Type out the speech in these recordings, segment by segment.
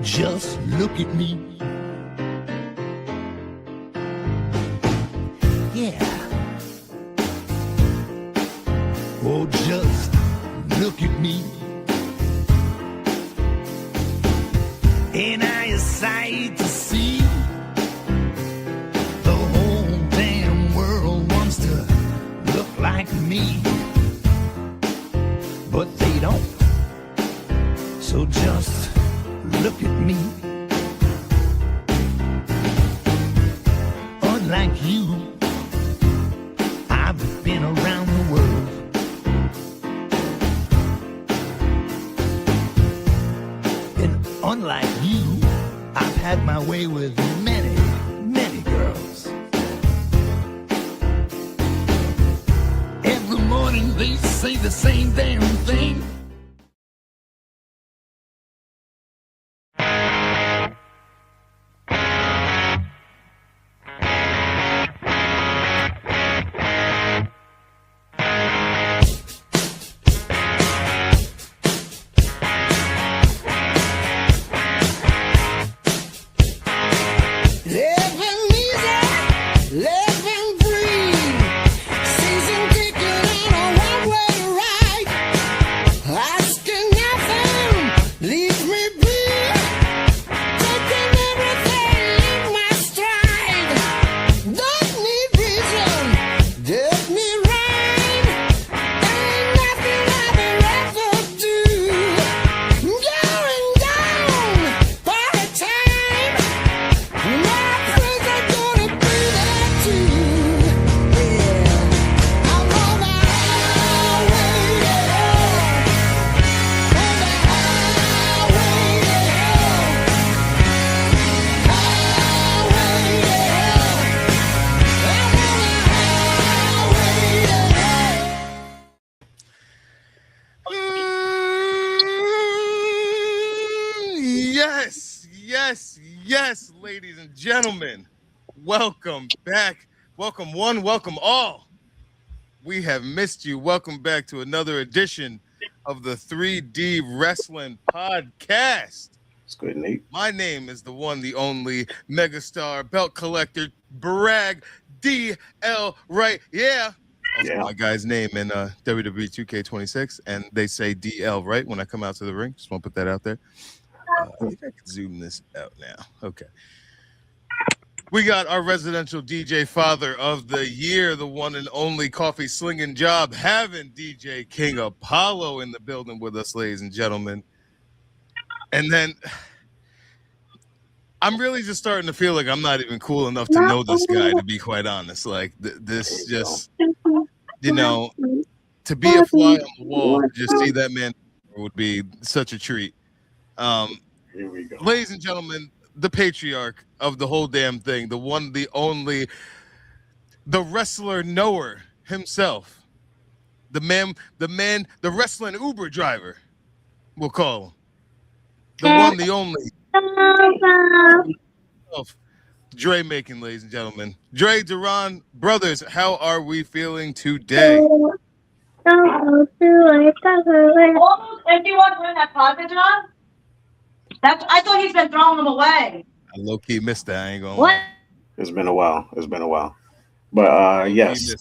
Just look at me. Yeah. Oh, just look at me. Ain't I a sight to see? The whole damn world wants to look like me, but they don't. So just look at me. Unlike you, I've been around the world. And unlike you, I've had my way with many, many girls. Every morning they say the same damn thing. Yes, ladies and gentlemen, welcome back. Welcome one, welcome all. We have missed you. Welcome back to another edition of the 3D Wrestling Podcast. It's good, Nate. My name is the one, the only megastar belt collector, Bragg DL Right. Yeah. Also my guy's name in WWE 2K26, and they say DL Right when I come out to the ring. Just want to put that out there. I think I can zoom this out now. Okay. We got our residential DJ father of the year, the one and only coffee slinging job having DJ King Apollo in the building with us, ladies and gentlemen. And then I'm really just starting to feel like I'm not even cool enough to know this guy, to be quite honest. Like this just, you know, to be a fly on the wall, to just see that man would be such a treat. Here we go. Ladies and gentlemen, the patriarch of the whole damn thing, the one, the only, the wrestler knower himself, the wrestling Uber driver, we'll call him. The one, the only. Dre making, ladies and gentlemen. Dre, Duran, brothers, how are we feeling today? Almost empty ones in that pocket, John? I thought he's been throwing them away. I low-key missed that. I ain't gonna lie. It's been a while. But yes,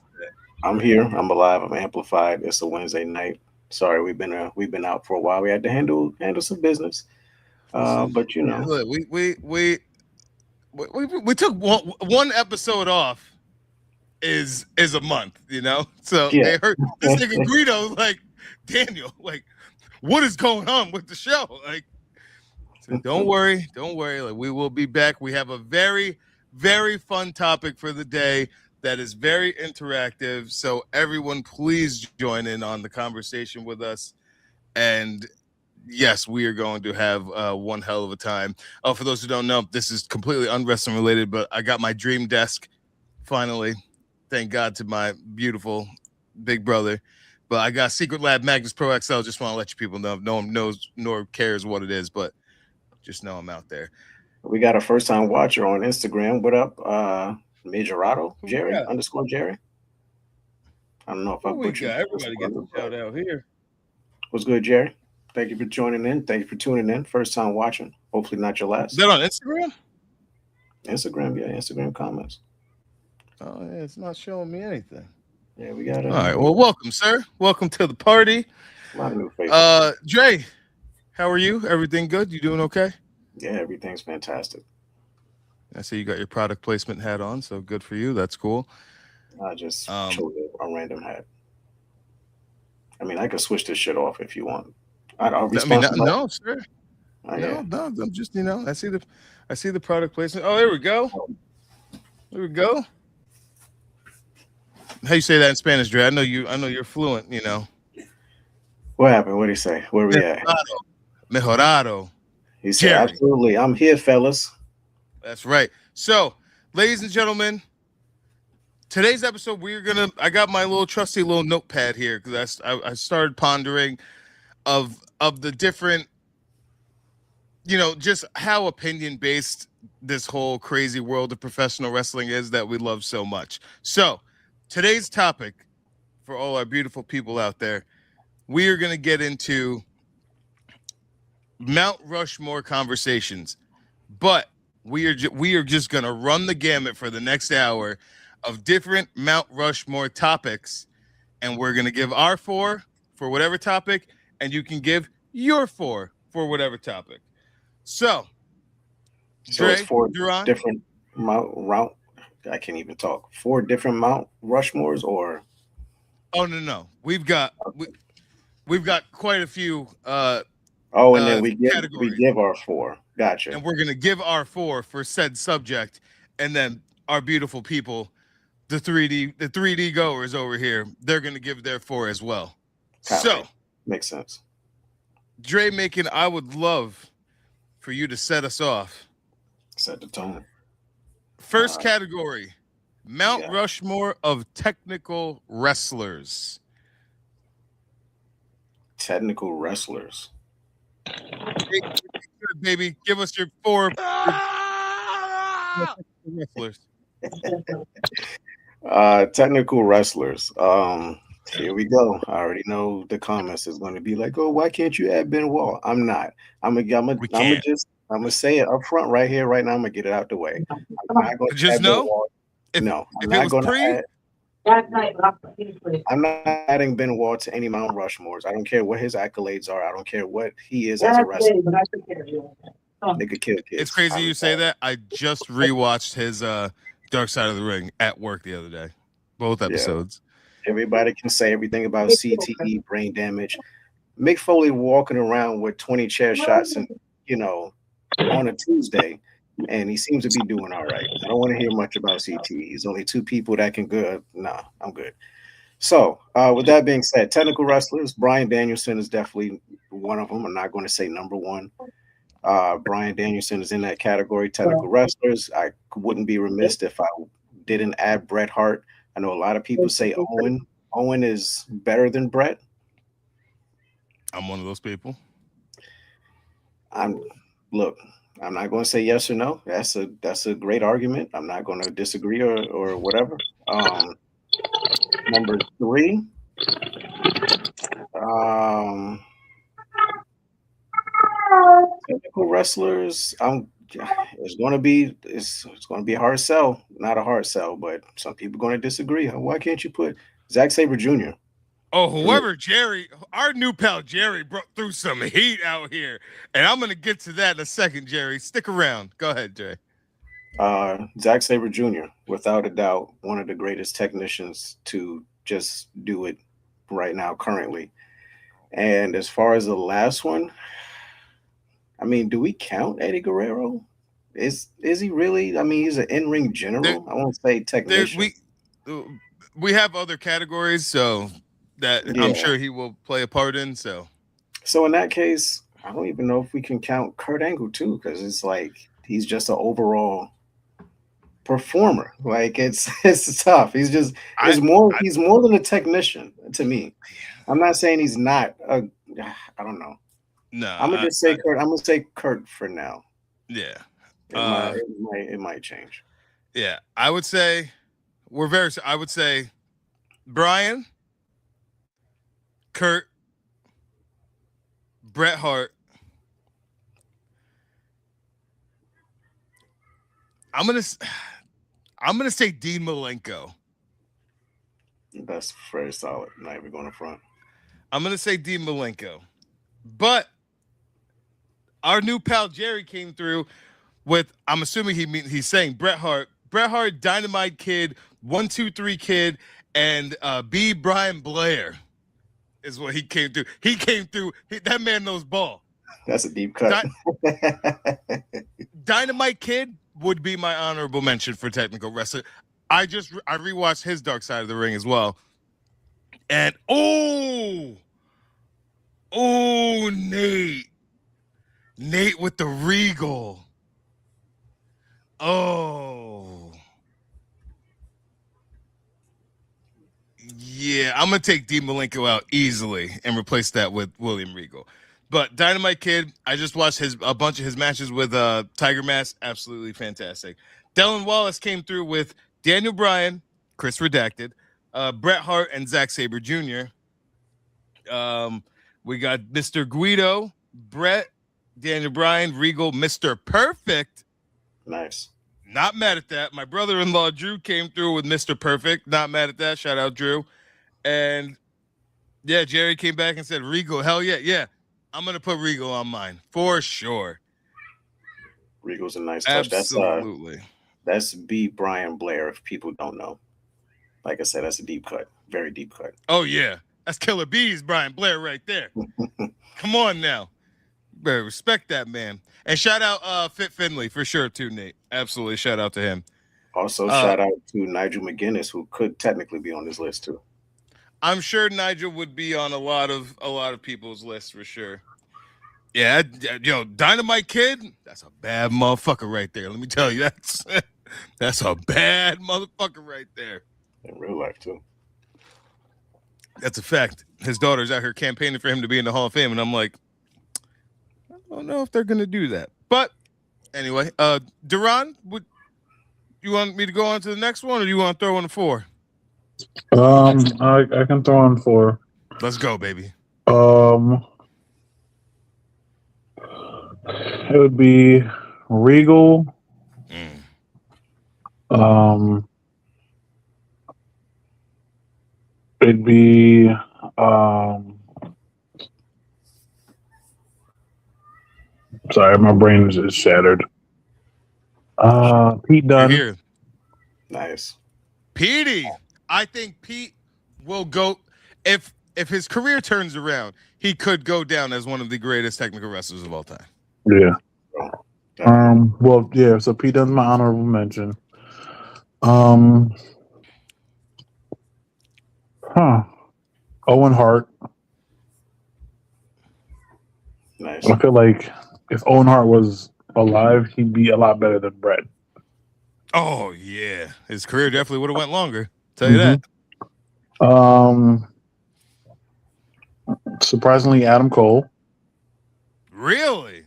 I'm here. I'm alive. I'm amplified. It's a Wednesday night. Sorry, we've been out for a while. We had to handle some business. But you know, look, we took one episode off is a month, you know. So they heard this nigga Greedo like, Daniel, like, what is going on with the show? Like, so don't worry. Like, we will be back. We have a very, very fun topic for the day that is very interactive. So everyone, please join in on the conversation with us. And yes, we are going to have one hell of a time. Oh, for those who don't know, this is completely unwrestling related, but I got my dream desk finally. Thank God to my beautiful big brother. But I got Secret Lab Magnus Pro XL. Just want to let you people know. No one knows nor cares what it is, but just know I'm out there. We got a first-time watcher on Instagram. What up, Majorado? Jerry _ Jerry. I don't know if I put you. Everybody gets a shout out here. What's good, Jerry? Thank you for joining in. Thank you for tuning in. First time watching. Hopefully not your last. Is that on Instagram? Instagram, yeah. Instagram comments. Oh, yeah. It's not showing me anything. Yeah, we got it. All right. Well, welcome, sir. Welcome to the party. A lot of new faces. Dre, how are you? Everything good? You doing okay? Yeah, everything's fantastic. I see you got your product placement hat on, so good for you. That's cool. I just chose a random hat. I mean, I could switch this shit off if you want. No, sir. Oh, yeah. No. I'm just, I see the product placement. Oh, there we go. There we go. How you say that in Spanish, Dre? I know you're fluent. What happened? What did he say? Where we at? Mejorado. He said, Jerry. Absolutely. I'm here, fellas. That's right. So, ladies and gentlemen, today's episode, I got my trusty little notepad here because I started pondering of the different, just how opinion-based this whole crazy world of professional wrestling is that we love so much. So, today's topic for all our beautiful people out there, we are going to get into Mount Rushmore conversations, but we are just going to run the gamut for the next hour of different Mount Rushmore topics, and we're going to give our 4 for whatever topic, and you can give your 4 for whatever topic. So Dre, it's 4 different Mount. I can't even talk. 4 different Mount Rushmores, or? Oh no, we've got quite a few. And then we give our 4. Gotcha. And we're gonna give our 4 for said subject, and then our beautiful people, the 3D goers over here, they're gonna give their 4 as well. So makes sense. Dre Macon, I would love for you to set us off. Set the tone. First category, Mount Rushmore of technical wrestlers. Technical wrestlers. Baby, give us your 4 wrestlers. Technical wrestlers. Here we go. I already know the comments is going to be like, "Oh, why can't you add Benoit?" I'm not. I'm gonna say it up front right here, right now. I'm gonna get it out the way. I'm not going to add Benoit. I'm not adding Benoit to any Mount Rushmores. I don't care what his accolades are. I don't care what he is as a wrestler. Nigga kill kids. It's crazy you say that. I just rewatched his Dark Side of the Ring at work the other day. Both episodes. Everybody can say everything about CTE, brain damage. Mick Foley walking around with 20 chair shots and on a Tuesday, and he seems to be doing all right. I don't want to hear much about CTE. There's only 2 people that can good. Nah, I'm good. So with that being said, technical wrestlers, Bryan Danielson is definitely one of them. I'm not going to say number 1. Bryan Danielson is in that category. Technical wrestlers. I wouldn't be remiss if I didn't add Bret Hart. I know a lot of people say Owen. Owen is better than Bret. I'm one of those people. I'm not going to say yes or no. That's a great argument. I'm not going to disagree or whatever. Number 3. Technical wrestlers. It's going to be a hard sell. Not a hard sell, but some people are going to disagree. Why can't you put Zack Sabre Jr.? Oh, Jerry, our new pal Jerry brought through some heat out here, and I'm going to get to that in a second, Jerry. Stick around. Go ahead, Jay. Zack Sabre Jr., without a doubt, one of the greatest technicians to just do it right now, currently. And as far as the last one, I mean, do we count Eddie Guerrero? Is he really? I mean, he's an in-ring general. I won't say technician. We have other categories, so that I'm sure he will play a part in. So in that case, I don't even know if we can count Kurt Angle too, because it's like he's just an overall performer. Like it's tough. He's more than a technician to me. I'm not saying he's not I don't know. No, I'm gonna just say Kurt. I'm gonna say Kurt for now. Yeah, it might change. Yeah, I would say I would say Brian, Kurt, Bret Hart. I'm gonna say Dean Malenko. That's very solid. Not even going to front. I'm gonna say Dean Malenko, but our new pal Jerry came through with. I'm assuming he's saying Bret Hart, Dynamite Kid, 1, 2, 3 Kid, and B. Brian Blair is what he came through. He came through. That man knows ball. That's a deep cut. Dynamite Kid would be my honorable mention for technical wrestler. I rewatched his Dark Side of the Ring as well. And Nate with the Regal. Oh. Yeah, I'm going to take Dean Malenko out easily and replace that with William Regal. But Dynamite Kid, I just watched a bunch of his matches with Tiger Mask. Absolutely fantastic. Dylan Wallace came through with Daniel Bryan, Chris Redacted, Bret Hart, and Zack Sabre Jr. We got Mr. Guido, Bret, Daniel Bryan, Regal, Mr. Perfect. Nice. Not mad at that. My brother-in-law, Drew, came through with Mr. Perfect. Not mad at that. Shout out, Drew. And, yeah, Jerry came back and said, Regal, hell yeah. Yeah, I'm going to put Regal on mine for sure. Regal's a nice touch. Absolutely. That's B. Brian Blair, if people don't know. Like I said, that's a deep cut. Very deep cut. Oh, yeah. That's Killer Bees, Brian Blair right there. Come on now. Better respect that man. And shout out Fit Finley for sure too, Nate. Absolutely. Shout out to him. Also, shout out to Nigel McGuinness, who could technically be on this list too. I'm sure Nigel would be on a lot of people's lists for sure. Yeah, Dynamite Kid, that's a bad motherfucker right there. Let me tell you, that's a bad motherfucker right there. In real life too. That's a fact. His daughter's out here campaigning for him to be in the Hall of Fame, and I'm like, I don't know if they're gonna do that. But anyway, Duran, you want me to go on to the next one, or do you want to throw in a 4? I can throw in 4. Let's go, baby. It would be Regal. It'd be sorry, my brain is shattered. Pete Dunne. Here. Nice. Petey. I think Pete will go if his career turns around, he could go down as one of the greatest technical wrestlers of all time. Yeah. Well, yeah, so Pete Dunne's my honorable mention. Owen Hart. Nice. I feel like if Owen Hart was alive, he'd be a lot better than Bret. Oh yeah, his career definitely would have went longer. Tell you that. Surprisingly, Adam Cole. Really?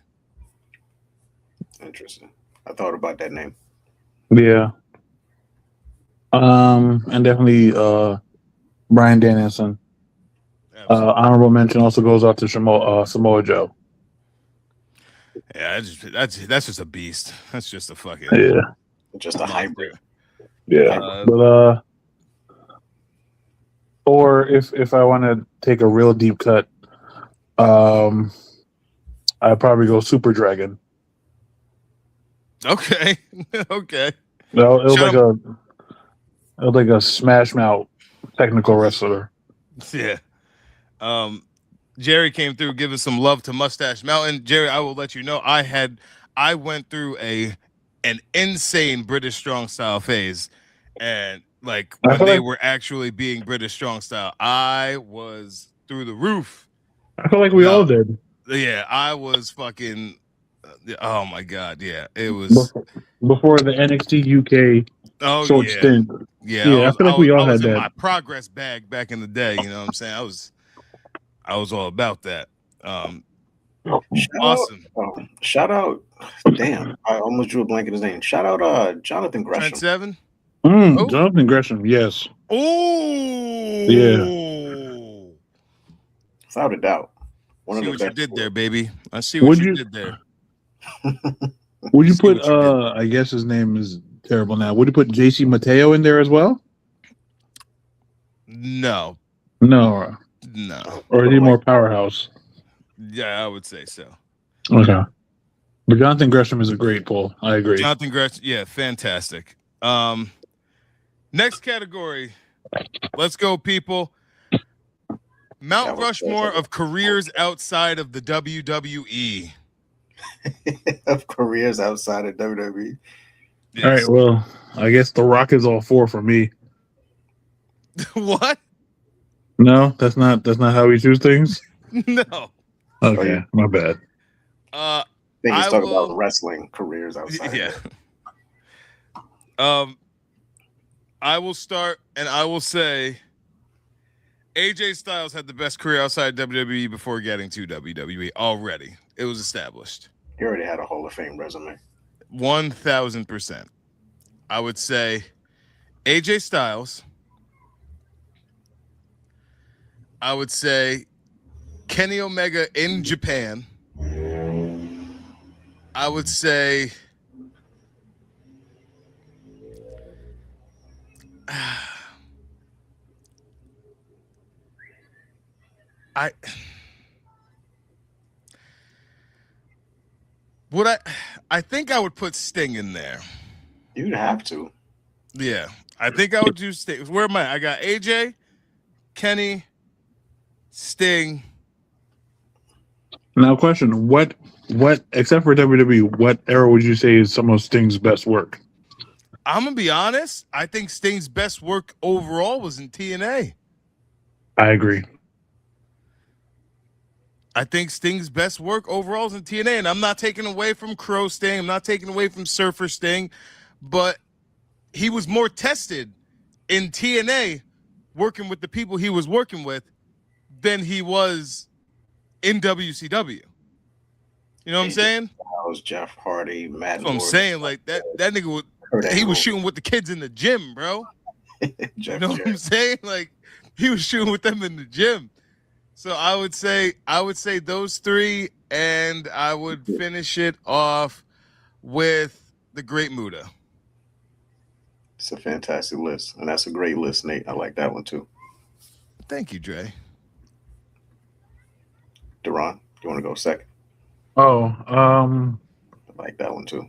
Interesting. I thought about that name. Yeah. And definitely Bryan Danielson. Honorable mention also goes out to Samoa Joe. Yeah, that's just a beast. That's just a fucking just a hybrid. Yeah, but or if I want to take a real deep cut, I'd probably go Super Dragon. Okay, okay. No, it was like a smash mouth technical wrestler. Yeah. Jerry came through giving some love to Mustache Mountain. Jerry, I will let you know I went through an insane British strong style phase, and like when they were actually being British strong style, I was through the roof. I feel like we all did. Yeah, I was fucking. Oh my god, yeah, it was before the NXT UK short stint. Yeah, I feel like we all had that. In my progress bag back in the day. You know what I'm saying? I was all about that. Awesome. Shout out. Damn, I almost drew a blank in his name. Shout out Jonathan Gresham. Trent Seven? Jonathan Gresham, yes. Oh. Yeah. Without a doubt. See what you did there, baby. I see what you did there. Would you put? I guess his name is terrible now. Would you put JC Mateo in there as well? No. No. Or is he more powerhouse? Yeah, I would say so. Okay. But Jonathan Gresham is a great pull. I agree. Jonathan Gresham, yeah, fantastic. Next category. Let's go, people. Mount Rushmore of careers outside of the WWE. Of careers outside of WWE. Yes. All right, well, I guess The Rock is all 4 for me. What? No, that's not how we choose things. No. Okay, my bad. I think he's talking about wrestling careers outside. Yeah. I will start, and I will say AJ Styles had the best career outside WWE before getting to WWE already. It was established. He already had a Hall of Fame resume. 1,000%. I would say AJ Styles. I would say Kenny Omega in Japan. I would say I think I would put Sting in there. You'd have to. Yeah, I think I would do Sting. Where am I? I got AJ, Kenny, Sting. Now, question: What, except for WWE, what era would you say is some of Sting's best work? I'm gonna be honest. I think Sting's best work overall was in TNA. I agree. I think Sting's best work overall is in TNA, and I'm not taking away from Crow Sting. I'm not taking away from Surfer Sting, but he was more tested in TNA working with the people he was working with than he was in WCW. You know what I'm saying? That was Jeff Hardy, Matt. That's what I'm saying. Like that nigga was shooting with the kids in the gym, bro. You know what I'm saying? Like he was shooting with them in the gym. So I would say those 3, and I would finish it off with the Great Muta. It's a fantastic list, and that's a great list, Nate. I like that one too. Thank you, Dre. Duran, you want to go second? Oh, I like that one too.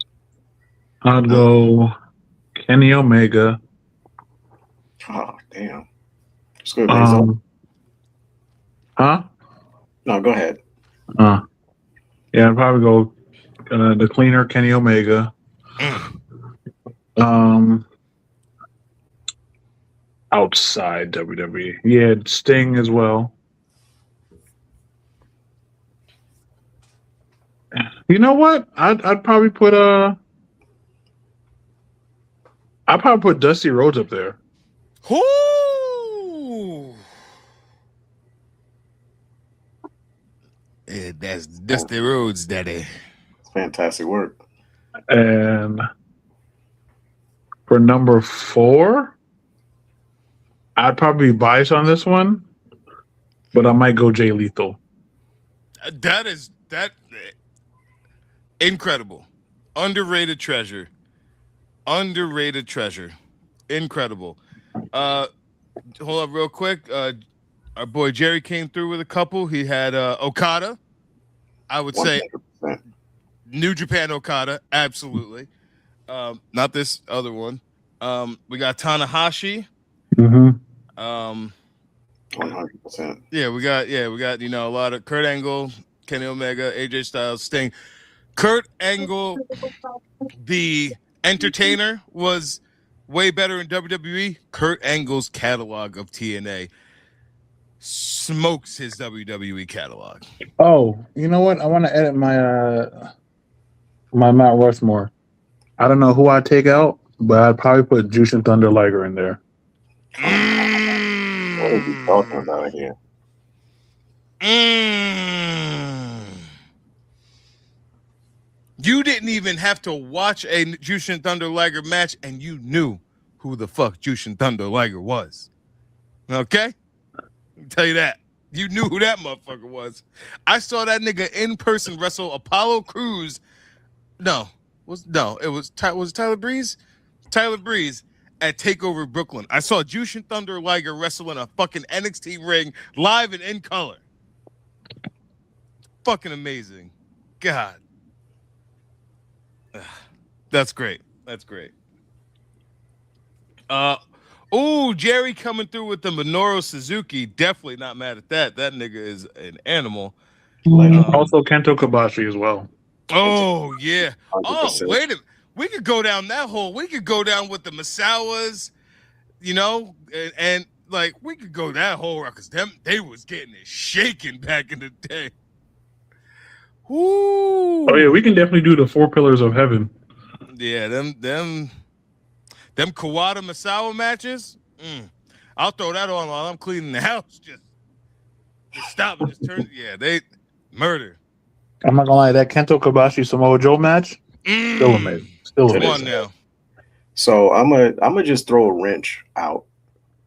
I'd go Kenny Omega. Oh, damn. Let's go, Basil. Huh? No, go ahead. Yeah, I'd probably go the cleaner Kenny Omega. Outside WWE, yeah, Sting as well. You know what? I'd probably put Dusty Rhodes up there. Ooh. Yeah, that's Dusty Rhodes, daddy. Fantastic work. And for number 4, I'd probably be biased on this one, but I might go Jay Lethal. That incredible. Underrated treasure. Incredible. Hold up real quick. Our boy Jerry came through with a couple. He had Okada. I would 100%. Say New Japan Okada. Absolutely. Not this other one. We got Tanahashi. Mm-hmm. 100%. Yeah, we got a lot of Kurt Angle, Kenny Omega, AJ Styles, Sting. Kurt Angle, the entertainer, was way better in WWE. Kurt Angle's catalog of TNA smokes his WWE catalog. Oh, you know what? I want to edit my my Mount Rushmore. I don't know who I'd take out, but I'd probably put Jushin Thunder Liger in there. What are you talking about here? You didn't even have to watch a Jushin Thunder Liger match, and you knew who the fuck Jushin Thunder Liger was. Okay? I'll tell you that. You knew who that motherfucker was. I saw that nigga in person wrestle Apollo Crews. It was Tyler Breeze? Tyler Breeze at TakeOver Brooklyn. I saw Jushin Thunder Liger wrestle in a fucking NXT ring live and in color. Fucking amazing. God. That's great. That's great. Jerry coming through with the Minoru Suzuki. Definitely not mad at that. That nigga is an animal. Also, Kento Kobashi as well. Oh, yeah. 100%. Oh, wait a minute. We could go down that hole. We could go down with the Masawas, and like we could go that whole route because they was getting it shaken back in the day. Woo. Oh yeah, we can definitely do the 4 Pillars of Heaven. Yeah, them Kawada Masawa matches. I'll throw that on while I'm cleaning the house. Just stop and just turn. Yeah, they murder. I'm not gonna lie, that Kento Kobashi Samoa Joe match, still amazing. Still Come amazing. on now. So I'm gonna just throw a wrench out.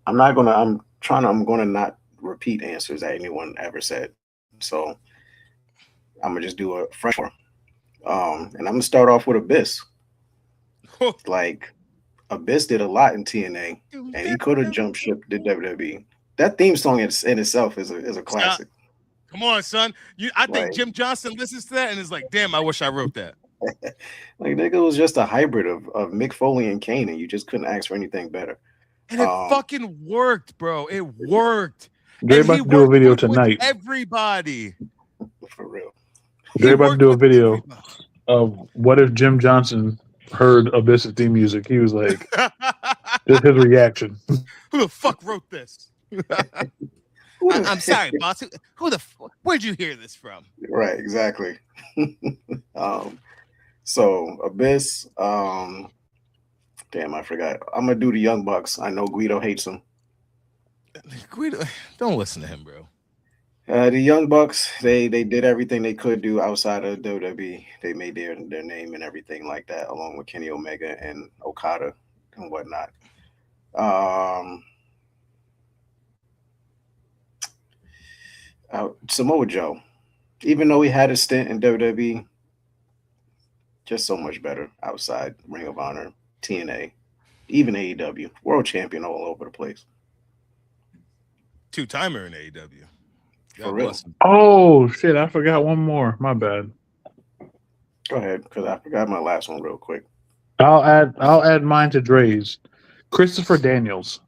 I'm gonna not repeat answers that anyone ever said. So I'm gonna just do a fresh one. And I'm gonna start off with Abyss. Like Abyss did a lot in TNA, and he could have jumped ship to WWE. That theme song in itself is a classic. Come on, son. I think Right. Jim Johnson listens to that and is like, damn, I wish I wrote that. Like nigga was just a hybrid of Mick Foley and Kane, and you just couldn't ask for anything better. And it fucking worked, bro. It worked. They're about to do a video tonight. Everybody. For real. They're about to do a video of what if Jim Johnson heard Abyss's theme music. He was like, just his reaction. Who the fuck wrote this? I'm sorry, boss. Where'd you hear this from? Right, exactly. So Abyss, damn, I forgot. I'm gonna do the Young Bucks. I know Guido hates them. Guido, don't listen to him, bro. The Young Bucks, they did everything they could do outside of WWE. They made their name and everything like that, along with Kenny Omega and Okada and whatnot. Samoa Joe, even though he had a stint in WWE, just so much better outside Ring of Honor, TNA, even AEW, world champion all over the place. 2-timer in AEW. For real. Oh shit! I forgot one more. My bad. Go ahead, because I forgot my last one real quick. I'll add mine to Dre's. Christopher Daniels.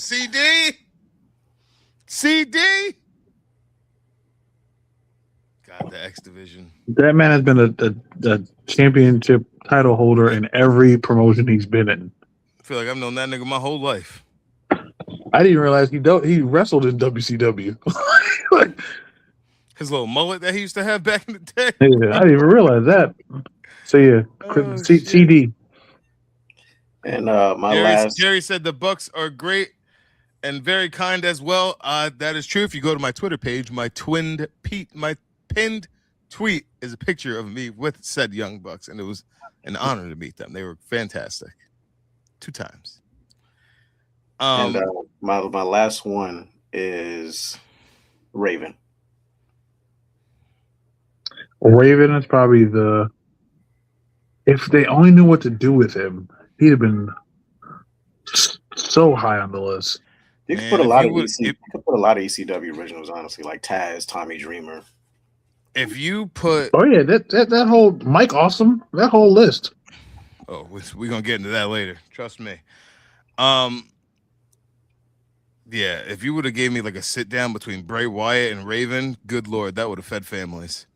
CD. God, the X Division. That man has been a championship title holder in every promotion he's been in. I feel like I've known that nigga my whole life. I didn't realize he wrestled in WCW. Like, his little mullet that he used to have back in the day. Yeah, I didn't even realize that. So yeah, CD. And my Jerry said the Bucks are great and very kind as well. That is true. If you go to my Twitter page, my pinned tweet is a picture of me with said Young Bucks, and it was an honor to meet them. They were fantastic. 2 times. And my last one is Raven. Raven is probably if they only knew what to do with him, he'd have been so high on the list. You could put a lot of ECW originals, honestly, like Taz, Tommy Dreamer. If you put, that whole Mike Awesome, that whole list. Oh, we're gonna get into that later. Trust me. Yeah, if you would have gave me like a sit down between Bray Wyatt and Raven, good lord, that would have fed families.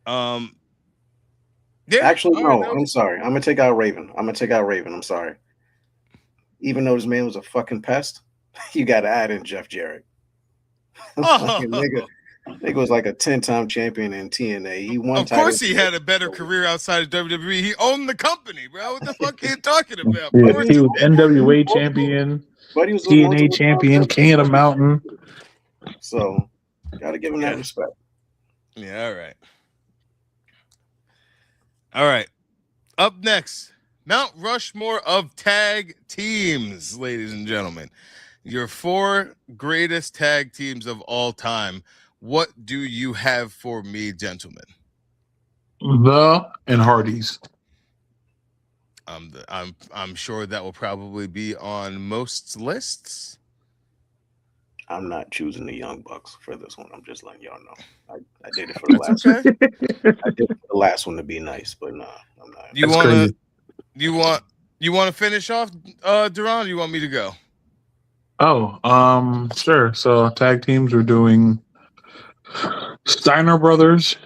Yeah. Actually, no, I'm sorry. I'm gonna take out Raven. I'm sorry. Even though this man was a fucking pest, you got to add in Jeff Jarrett. Nigga was like a 10-time champion in TNA. He won. Of course, he had a better career outside of WWE. He owned the company, bro. What the fuck are you talking about? Yeah, he was NWA champion, TNA champion, King of the Mountain. So, got to give him that respect. Yeah, all right. Up next, Mount Rushmore of tag teams, ladies and gentlemen. your 4 greatest tag teams of all time. What do you have for me, gentlemen? The and Hardys. I'm sure that will probably be on most lists. I'm not choosing the Young Bucks for this one. I'm just letting y'all know. I did it for the That's last okay. one. I did it for the last one to be nice, but no, I'm not. You want to finish off, Duran? Or you want me to go? Oh, sure. So tag teams are doing Steiner Brothers,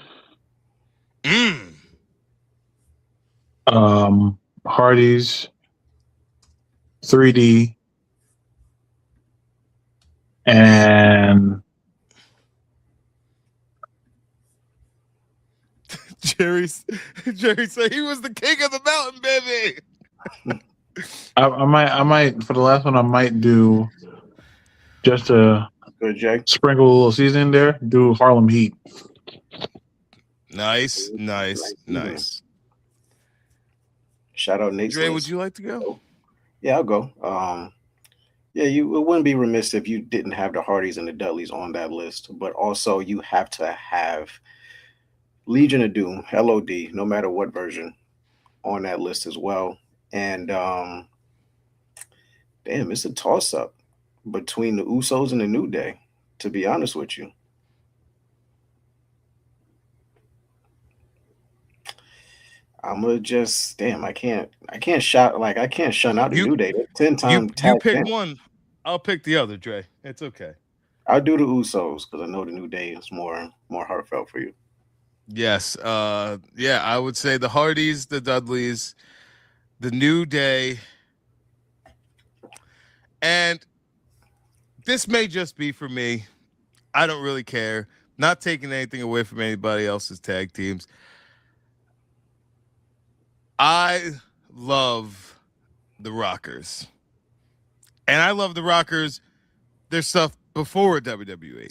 Hardys, 3D, and Jerry said he was the king of the mountain, baby. I might for the last one I might do just a Good, Jay. sprinkle a little season there. Do Harlem Heat. Nice. Shout out Nate. Dre, would you like to go? Yeah, I'll go. Yeah, it wouldn't be remiss if you didn't have the Hardys and the Dudleys on that list, but also you have to have Legion of Doom, LOD, no matter what version, on that list as well. And damn, it's a toss-up between the Usos and the New Day, to be honest with you. I'm gonna just I can't shun out the New Day. 10-time you pick champ. one, I'll pick the other, Dre. It's okay. I'll do the Usos because I know the New Day is more heartfelt for you. Yes. Yeah, I would say the Hardys, the Dudleys, the New Day. And this may just be for me. I don't really care. Not taking anything away from anybody else's tag teams. I love the Rockers. And I love the Rockers, their stuff before WWE.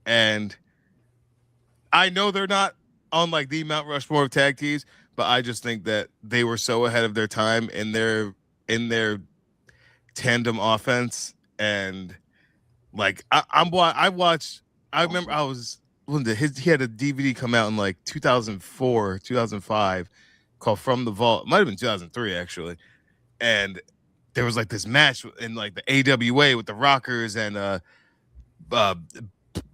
And I know they're not on like the Mount Rushmore of tag teams, but I just think that they were so ahead of their time in their tandem offense. And like I remember he had a DVD come out in like 2004, 2005 called From the Vault. It might have been 2003 actually. And there was like this match in like the AWA with the Rockers and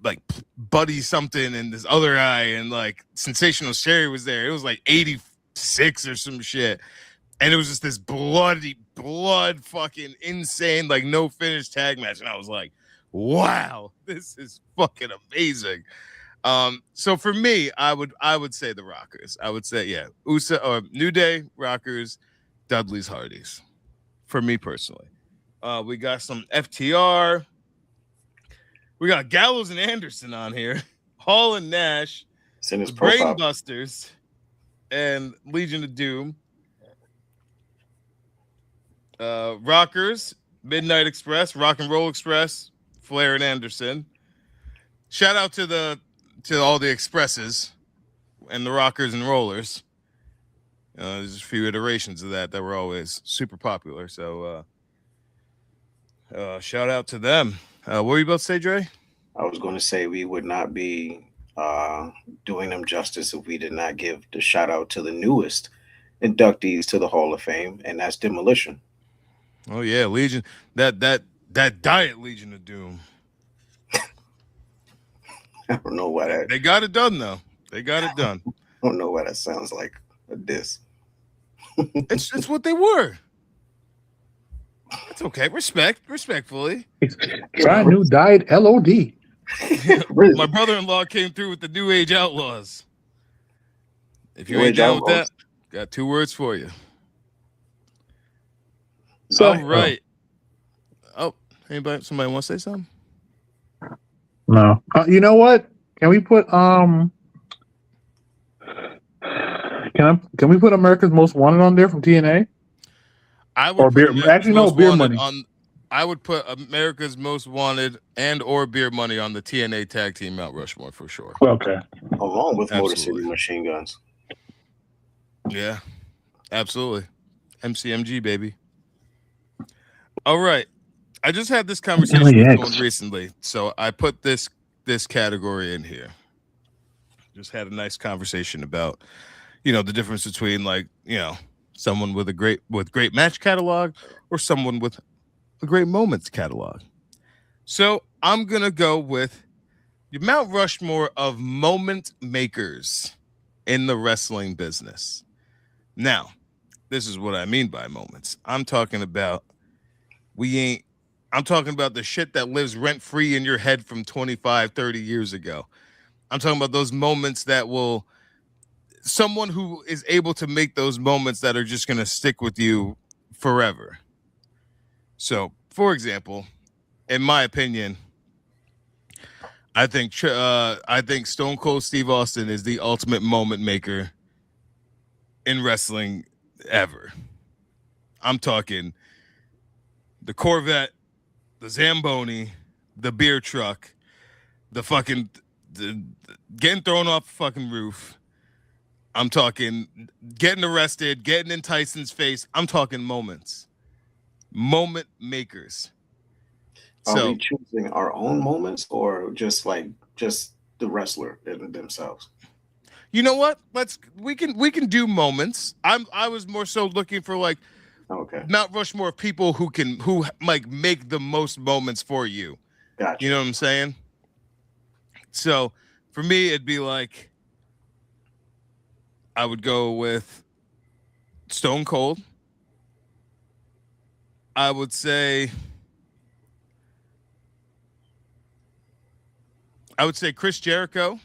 like Buddy something and this other guy and like Sensational Sherry was there. It was like 86 or some shit. And it was just this blood fucking insane, like no finish tag match. And I was like, wow, this is fucking amazing. So for me, I would say the Rockers. I would say, yeah, New Day, Rockers, Dudley's, Hardys. For me personally. We got some FTR. We got Gallows and Anderson on here. Hall and Nash. Brainbusters. And Legion of Doom. Rockers, Midnight Express, Rock and Roll Express, Flair and Anderson. Shout out to all the Expresses and the Rockers and Rollers. There's a few iterations of that were always super popular. So shout out to them. What were you about to say, Dre? I was going to say we would not be doing them justice if we did not give the shout out to the newest inductees to the Hall of Fame, and that's Demolition. Oh yeah, Legion. That Diet Legion of Doom. I don't know why that. They got it done though. They got it done. I don't know why that sounds like a diss. It's what they were. It's okay. Respectfully. Brand new diet LOD. My brother-in-law came through with the New Age Outlaws. If you ain't down with that, got 2 words for you. So, all right. Somebody want to say something? No. You know what? Can we put Can we put America's Most Wanted on there from TNA? I would Beer Money. I would put America's Most Wanted or Beer Money on the TNA Tag Team Mount Rushmore for sure. Okay. Along with Motor City Machine Guns. Yeah, absolutely. MCMG, baby. All right. I just had this conversation with someone recently, so I put this category in here. Just had a nice conversation about, the difference between someone with great match catalog or someone with a great moments catalog. So I'm gonna go with your Mount Rushmore of moment makers in the wrestling business. Now, this is what I mean by moments. I'm talking about the shit that lives rent free in your head from 25, 30 years ago. I'm talking about those moments that someone who is able to make those moments that are just going to stick with you forever. So, for example, in my opinion, I think Stone Cold Steve Austin is the ultimate moment maker in wrestling ever. I'm talking the Corvette, the Zamboni, the beer truck, the getting thrown off the fucking roof. I'm talking getting arrested, getting in Tyson's face. I'm talking moments. Moment makers. Are we choosing our own moments or just the wrestler themselves? You know what? We can do moments. I was more so looking for Mount Rushmore of people who make the most moments for you. Gotcha. You know what I'm saying? So for me, it'd be I would go with Stone Cold. I would say Chris Jericho.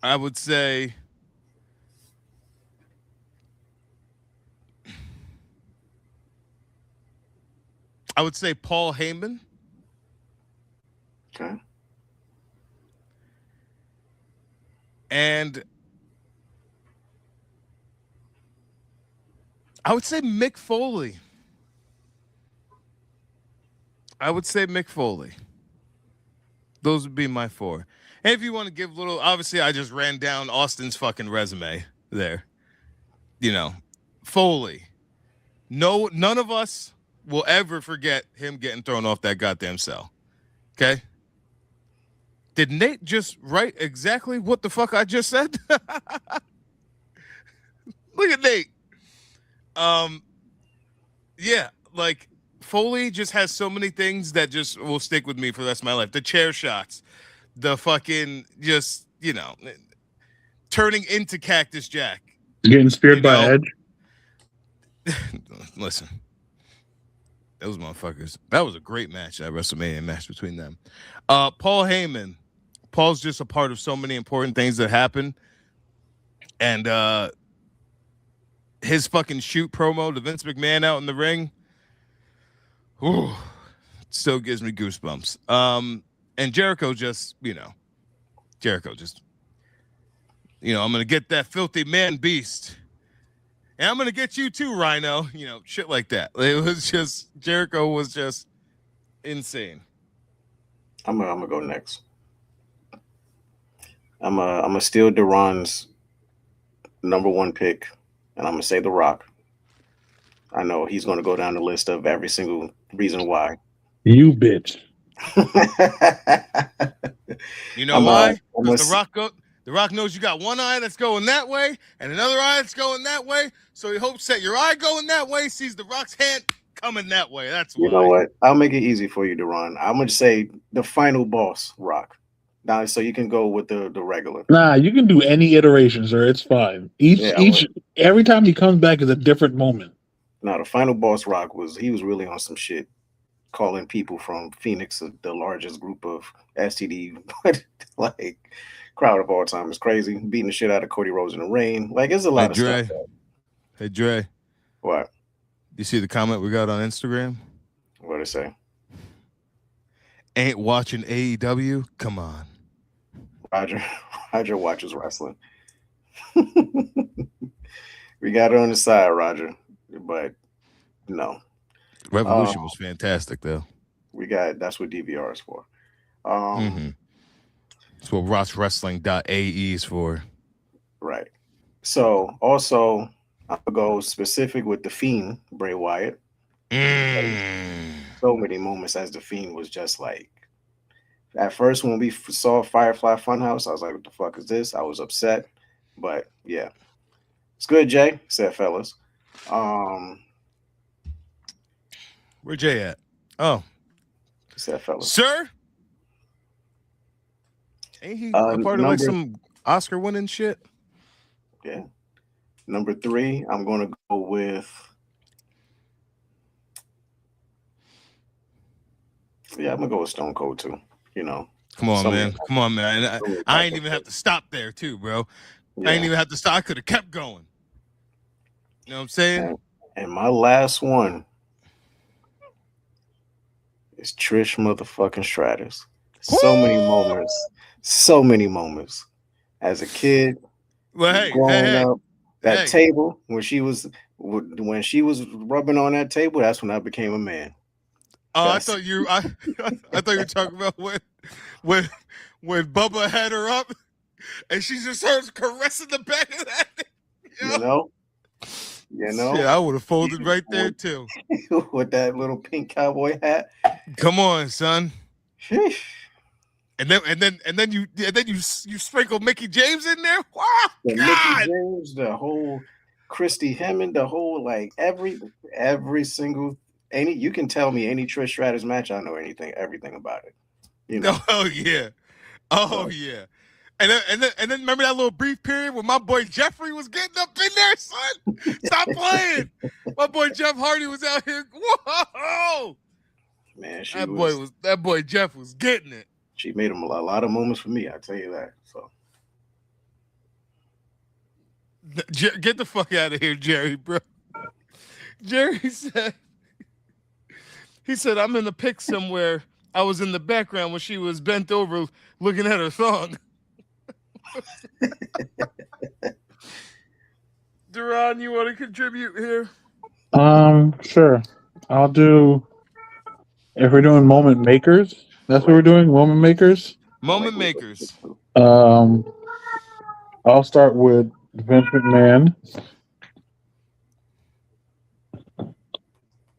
I would say Paul Heyman. Okay. And I would say Mick Foley. Those would be my four. And if you want to give obviously I just ran down Austin's fucking resume there. Foley. No, none of us will ever forget him getting thrown off that goddamn cell. Okay? Did Nate just write exactly what the fuck I just said? Look at Nate. Yeah, Foley just has so many things that just will stick with me for the rest of my life. The chair shots, the fucking turning into Cactus Jack. Getting speared by Edge. Listen, those motherfuckers. That was a great match, that WrestleMania match between them. Paul Heyman. Paul's just a part of so many important things that happen. And his fucking shoot promo to Vince McMahon out in the ring. Ooh, still gives me goosebumps. And Jericho just, I'm gonna get that filthy man beast. And I'm gonna get you too, Rhino. Shit like that. It was just Jericho was just insane. I'm gonna go next. I'm gonna steal Duran's number one pick, and I'm gonna say The Rock. I know he's gonna go down the list of every single reason why. You bitch. You know why? Because The Rock knows you got one eye that's going that way and another eye that's going that way. So he hopes that your eye going that way sees The Rock's hand coming that way. That's why. You know what? I'll make it easy for you, Duran. I'm gonna say the final boss, Rock. Now, so you can go with the regular. Nah, you can do any iteration, sir. It's fine. Every time he comes back is a different moment. No, the final boss, Rock, was really on some shit, calling people from Phoenix the largest group of STD crowd of all time. Is crazy. Beating the shit out of Cody Rhodes in the rain. It's a lot of stuff. Hey, Dre. What? You see the comment we got on Instagram? What'd it say? Ain't watching AEW? Come on. Roger watches wrestling. We got it on the side, Roger. But no. Revolution was fantastic, though. That's what DVR is for. That's what RossWrestling.ae is for. Right. So also, I'm going to go specific with The Fiend, Bray Wyatt. So many moments as the Fiend was just like. At first, when we saw Firefly Funhouse, I was like, "What the fuck is this?" I was upset, but yeah, it's good. Jay said, "Fellas, where Jay at? Oh, said fellas, sir, ain't he a part of like some Oscar-winning shit?" Yeah. Number 3, I'm gonna go with. Yeah, I'm gonna go with Stone Cold too. You know. Come on, man. I ain't even have to stop there, too, bro. Yeah. I ain't even have to stop. I could have kept going. You know what I'm saying? And my last one is Trish motherfucking Stratus. So many moments. As a kid, growing up, that table when she was rubbing on that table, that's when I became a man. Oh, I thought you were talking about when Bubba had her up and she just starts caressing the back of that. You know. Yeah, I would have folded right there too. With that little pink cowboy hat. Come on, son. And then you sprinkle Mickey James in there. Wow, the Mickey James, the whole Christy Hemmond, the whole like every single. You can tell me any Trish Stratus match, I know everything about it. You know? Oh yeah. And then remember that little brief period when my boy Jeffrey was getting up in there, son? Stop playing. My boy Jeff Hardy was out here. Whoa. Man, that boy Jeff was getting it. She made him a lot of moments for me, I tell you that. So get the fuck out of here, Jerry, bro. Jerry said. He said, I'm in the pic somewhere. I was in the background when she was bent over looking at her thong. Duran, you want to contribute here? Sure. I'll do, if we're doing moment makers, that's what we're doing, moment makers? Moment makers. I'll start with Vince McMahon.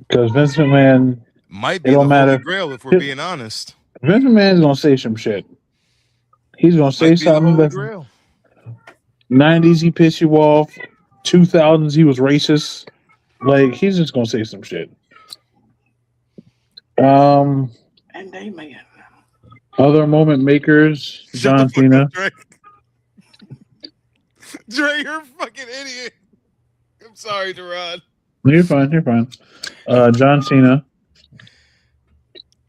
Because Vince McMahon might be the Holy Grail if we're being honest. Vince McMahon's gonna say some shit. He's gonna say something that's 90s he pissed you off, 2000s he was racist. Like he's just gonna say some shit. And they man. Other moment makers, John Cena. Dre, you're a fucking idiot. I'm sorry, Duran. You're fine. John Cena.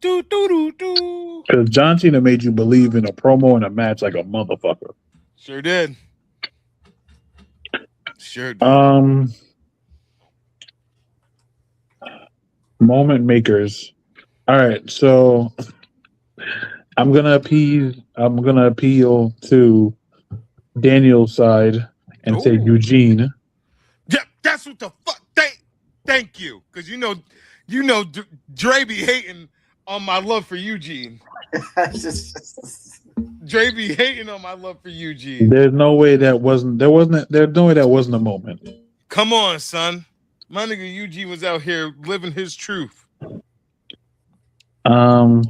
Because John Cena made you believe in a promo and a match like a motherfucker. Sure did. Moment makers. All right, so I'm gonna appeal to Daniel's side and say Eugene. Yeah, that's what the fuck. Thank you, because you know, Dre be hating on my love for Eugene. Dre be hating on my love for Eugene. There's no way that wasn't a moment. Come on, son. My nigga Eugene was out here living his truth. Shout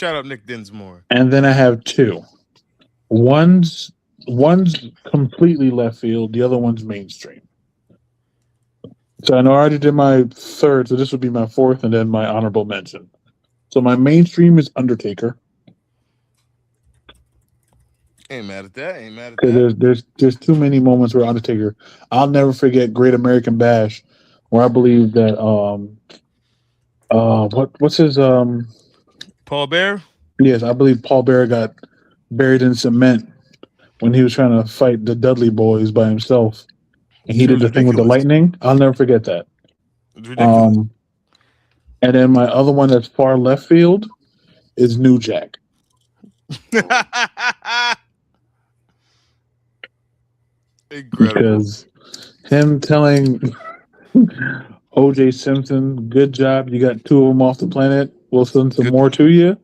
out Nick Dinsmore. And then I have 2. One's completely left field. The other one's mainstream. So I know I already did my 3rd, so this would be my 4th, and then my honorable mention. So my mainstream is Undertaker. Ain't mad at that. There's too many moments where Undertaker. I'll never forget Great American Bash, where I believe that what's his Paul Bear? Yes, I believe Paul Bear got buried in cement when he was trying to fight the Dudley Boys by himself. And he did the thing with the lightning. I'll never forget that. And then my other one that's far left field is New Jack. Incredible. Because him telling O.J. Simpson, good job, you got 2 of them off the planet. We'll send some more to you.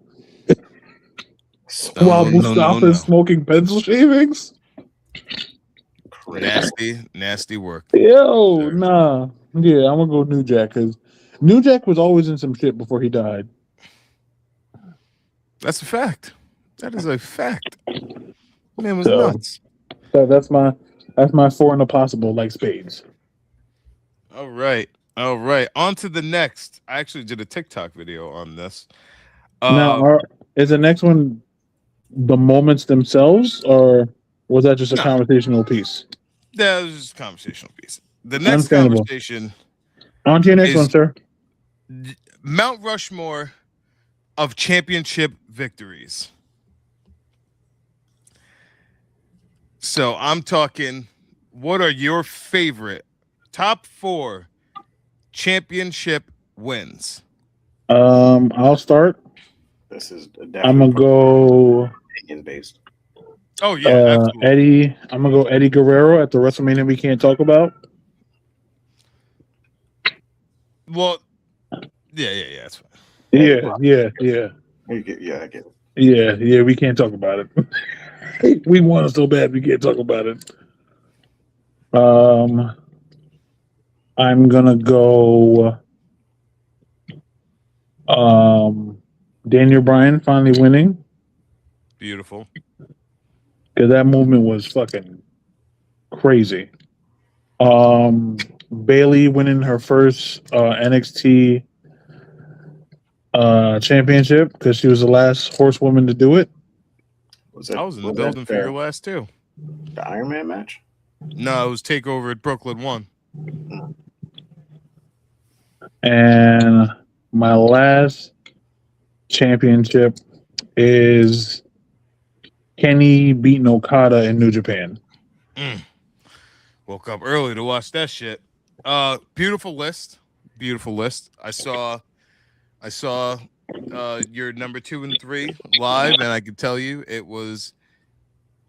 While Mustafa's smoking pencil shavings. Nasty work. Yo, nah. Yeah, I'm gonna go New Jack because New Jack was always in some shit before he died. That's a fact. That is a fact. Man was So, nuts. so that's my four in the possible, like spades. All right. On to the next. I actually did a TikTok video on this. Is the next one the moments themselves, or was that just a conversational piece? That was just a conversational piece. The next Understandable. conversation On to your next one, sir. Mount Rushmore of championship victories. So I'm talking, what are your favorite top 4 championship wins? I'll start. This is I'm gonna go opinion based. Oh yeah, absolutely. Eddie. I'm gonna go Eddie Guerrero at the WrestleMania we can't talk about. Well, yeah, that's fine. Yeah. I get it. Yeah, we can't talk about it. We want it so bad we can't talk about it. I'm gonna go Daniel Bryan finally winning. Beautiful. Because that movement was fucking crazy. Bailey winning her first NXT championship because she was the last horsewoman to do it. I was in the building for your last two. The Iron Man match? No, it was TakeOver at Brooklyn 1. And my last championship is Kenny beating Okada in New Japan. Woke up early to watch that shit. Beautiful list. I saw your number 2 and 3 live, and I can tell you it was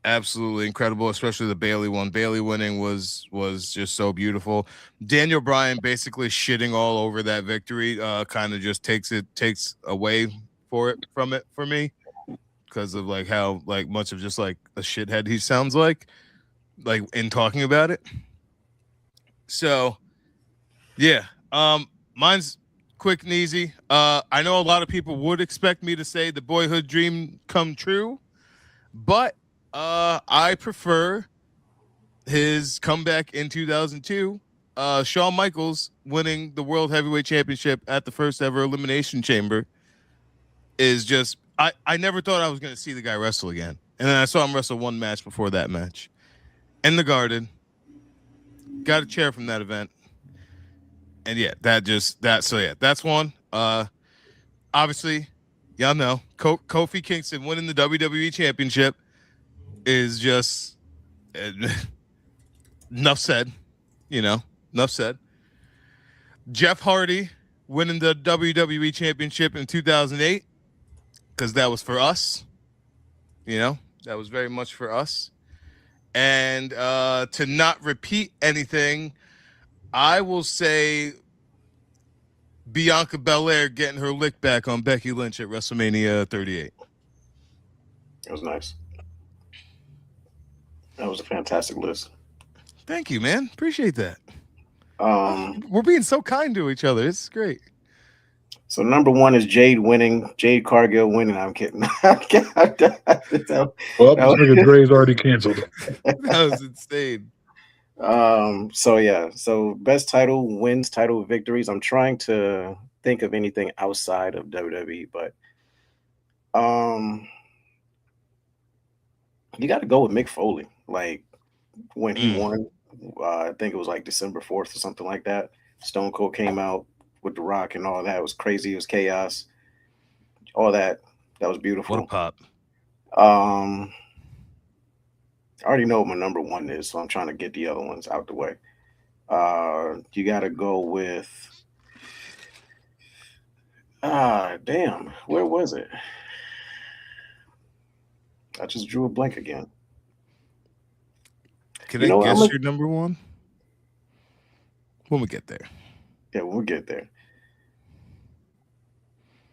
absolutely incredible, especially the Bailey one. Bailey winning was just so beautiful. Daniel Bryan basically shitting all over that victory kind of just takes away from it for me, because of like how like much of just like a shithead he sounds like in talking about it. So yeah, mine's quick and easy. I know a lot of people would expect me to say the boyhood dream come true, but I prefer his comeback in 2002. Shawn Michaels winning the World Heavyweight Championship at the first ever Elimination Chamber is just, I never thought I was going to see the guy wrestle again. And then I saw him wrestle one match before that match in the Garden. Got a chair from that event. And yeah, that's one. Obviously, y'all know Kofi Kingston winning the WWE Championship is just enough said. Enough said. Jeff Hardy winning the WWE Championship in 2008 because that was for us. That was very much for us. And to not repeat anything, I will say Bianca Belair getting her lick back on Becky Lynch at WrestleMania 38. It was nice. That was a fantastic list. Thank you, man. Appreciate that. We're being so kind to each other. It's great. So number 1 is Jade Cargill winning. I'm kidding. Well, this nigga Dre's already canceled. That was insane. So best title wins, title victories. I'm trying to think of anything outside of WWE, but you got to go with Mick Foley. Like when he won, I think it was like December 4th or something like that. Stone Cold came out with The Rock and all that. It was crazy. It was chaos. All that. That was beautiful. What a pop. I already know what my number 1 is, so I'm trying to get the other ones out the way. You got to go with damn, where was it? I just drew a blank again. Can I guess your number 1? When we get there. Yeah, when we get there.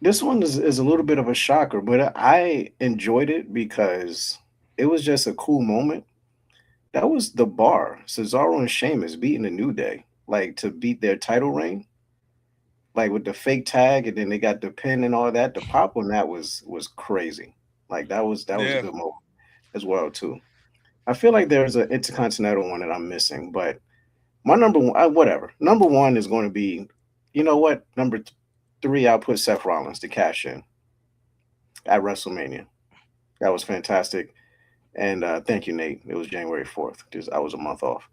This one is a little bit of a shocker, but I enjoyed it because it was just a cool moment. That was The Bar. Cesaro and Sheamus beating the New Day. like to beat their title reign, like with the fake tag, and then they got the pin and all that. The pop on that was crazy. Like that was a good moment as well too. I feel like there's an intercontinental one that I'm missing, but my number one, whatever. Number one is going to be, you know what? Number three, I'll put Seth Rollins to cash in at WrestleMania. That was fantastic. And thank you, Nate. It was January 4th because I was a month off.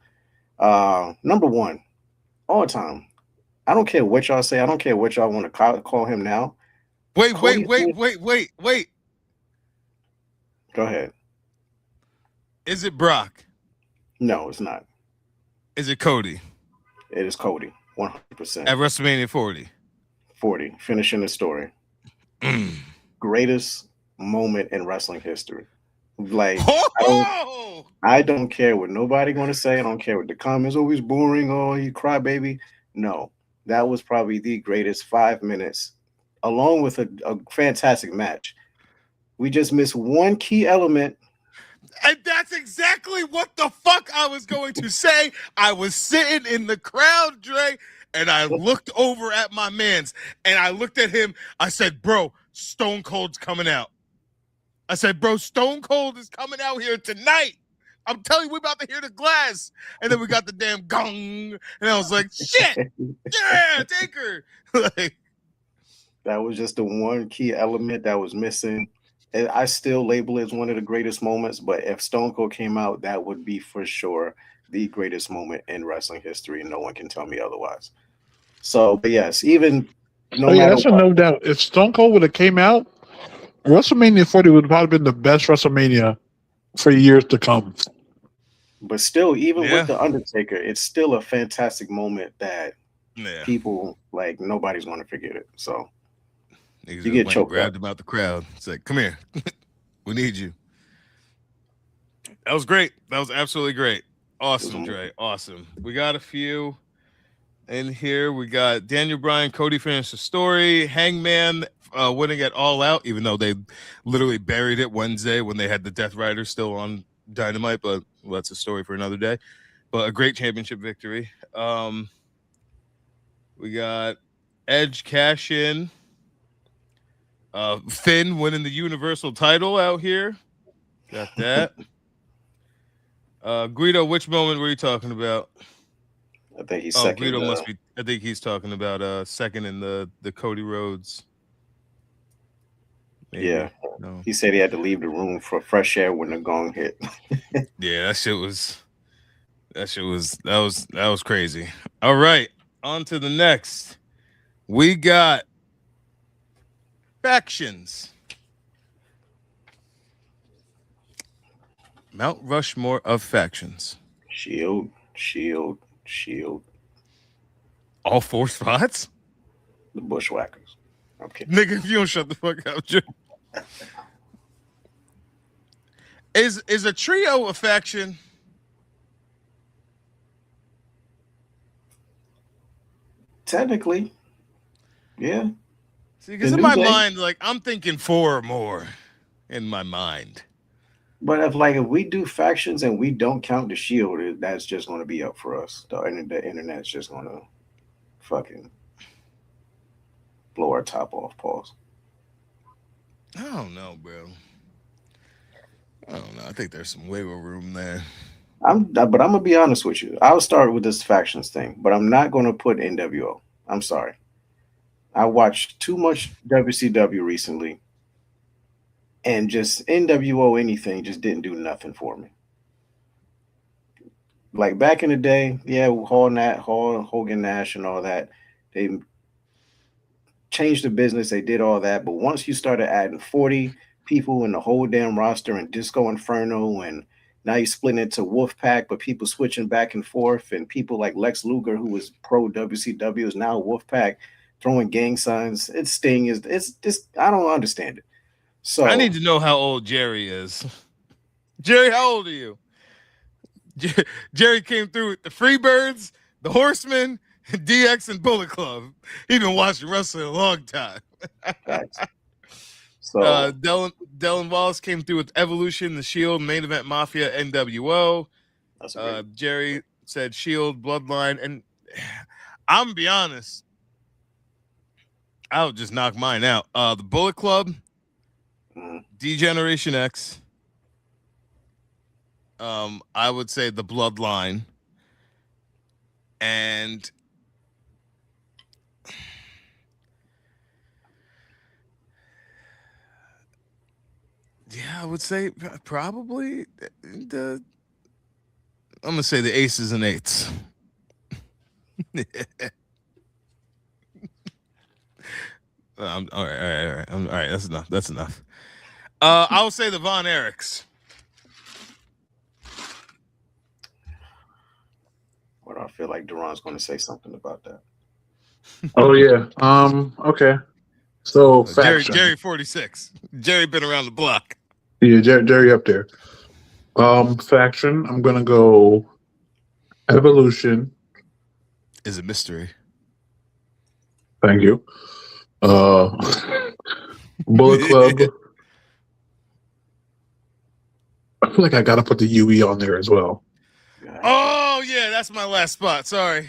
Number one, all time. I don't care what y'all say. I don't care what y'all want to call him now. Wait. Go ahead. Is it Brock? No, it's not. Is it Cody? It is Cody, 100%. At WrestleMania 40. 40, finishing the greatest moment in wrestling history. Like, I don't care what nobody going to say. I don't care what the comments. Oh, he's boring. Oh, he crybaby. No, that was probably the greatest 5 minutes, along with a fantastic match. We just missed one key element. And that's exactly what the fuck I was going to say. I was sitting in the crowd, Dre, and I looked over at my mans, and I looked at him. I said, bro, Stone Cold's coming out. I said, bro, Stone Cold is coming out here tonight. I'm telling you, we're about to hear the glass. And then we got the damn gong. And I was like, shit, yeah, take her. Like, that was just the one key element that was missing. And I still label it as one of the greatest moments, but if Stone Cold came out, that would be for sure the greatest moment in wrestling history. No one can tell me otherwise. So, but yes, even that's a no doubt. If Stone Cold would have came out, WrestleMania 40 would have probably been the best WrestleMania for years to come. But still, even with The Undertaker, it's still a fantastic moment that people, like, nobody's going to forget it. So you get choked grabbed him out the crowd. It's like, come here. We need you. That was great. That was absolutely great. Awesome, Dre. Awesome. We got a few in here. We got Daniel Bryan, Cody finished the story. Hangman winning at All Out, even though they literally buried it Wednesday when they had the Death Rider still on Dynamite, but that's a story for another day. But a great championship victory. We got Edge cash in. Finn winning the Universal title out here. Got that. Guido, which moment were you talking about? I think he's second. Guido must be. I think he's talking about second in the Cody Rhodes. Maybe. Yeah, no. He said he had to leave the room for fresh air when the gong hit. Yeah, that was crazy. All right, on to the next. We got factions. Mount Rushmore of factions. Shield. All four spots? The Bushwhackers. Okay. Nigga, if you don't shut the fuck up, Joe. Is a trio a faction? Technically. Yeah. See, because in my mind, like, I'm thinking 4 or more in my mind. But if we do factions and we don't count the Shield, that's just going to be up for us. The internet's just going to fucking blow our top off. Pause. I don't know, bro. I don't know. I think there's some wiggle room there. But I'm gonna be honest with you. I'll start with this factions thing, but I'm not going to put NWO. I'm sorry. I watched too much WCW recently, and just NWO anything just didn't do nothing for me. Like back in the day, yeah, Hogan, Nash, and all that, they changed the business. They did all that, but once you started adding 40 people in the whole damn roster and Disco Inferno, and now you split into Wolfpack, but people switching back and forth, and people like Lex Luger, who was pro WCW, is now Wolfpack, throwing gang signs. It's just, I don't understand it. So I need to know how old Jerry is. Jerry, how old are you? Jerry came through with the Freebirds, the Horsemen, DX, and Bullet Club. He's been watching wrestling a long time. So Dylan Wallace came through with Evolution, the Shield, Main Event Mafia, NWO. That's great. Jerry said Shield, Bloodline, and I'm gonna be honest. I'll just knock mine out. The Bullet Club, D-Generation X. I would say the Bloodline, and yeah, I would say probably the. I'm gonna say the Aces and Eights. All right. All right. That's enough. I will say the Von Erichs. But I feel like Duran's going to say something about that. Oh yeah. Okay. So Jerry 46. Jerry been around the block. Yeah, Jerry up there. Faction. I'm gonna go. Evolution is a mystery. Thank you. Bullet Club. I feel like I gotta put the UE on there as well. Oh yeah, that's my last spot. Sorry.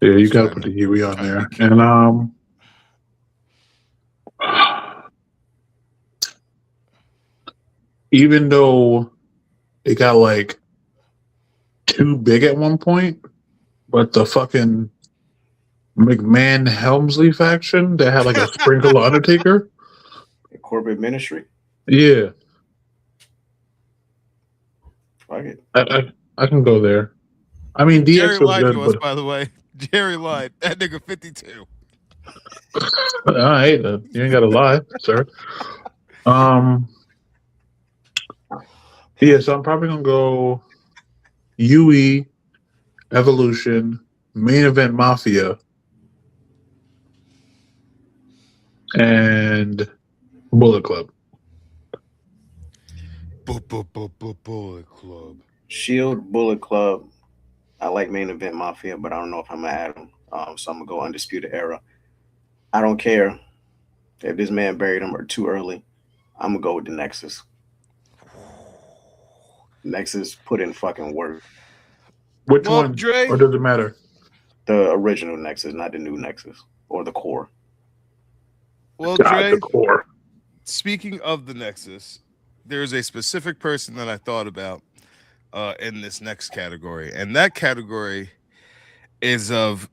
Yeah, you gotta put the UE on there. And even though it got like too big at one point, but the fucking McMahon Helmsley faction that had like a sprinkle of Undertaker. The Corbett Ministry? Yeah. Fuck it. I can go there. I mean, DX Jerry was lied good, to us, but by the way. Jerry lied. That nigga 52. all right, you ain't gotta lie, sir. Yeah, so I'm probably gonna go UE, Evolution, Main Event Mafia, and Bullet Club. Bullet Club. Shield, Bullet Club. I like Main Event Mafia, but I don't know if I'm gonna add them. So I'm gonna go Undisputed Era. I don't care if this man buried him or too early. I'm gonna go with the Nexus. Nexus put in fucking work. Which one? Dre? Or does it matter? The original Nexus, not the new Nexus or the core. Well, God, Dre, the core. speaking of the Nexus, there's a specific person that I thought about in this next category, and that category is of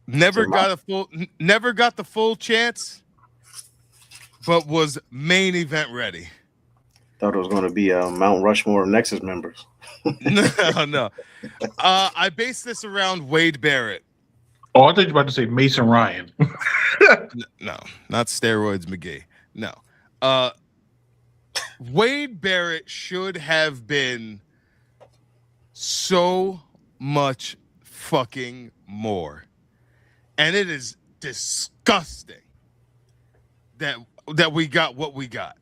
never got the full chance, but was main event ready. Thought it was going to be a Mount Rushmore of Nexus members. No. I based this around Wade Barrett. Oh, I thought you were about to say Mason Ryan. No, not steroids McGee. No. Wade Barrett should have been so much fucking more. And it is disgusting that we got what we got.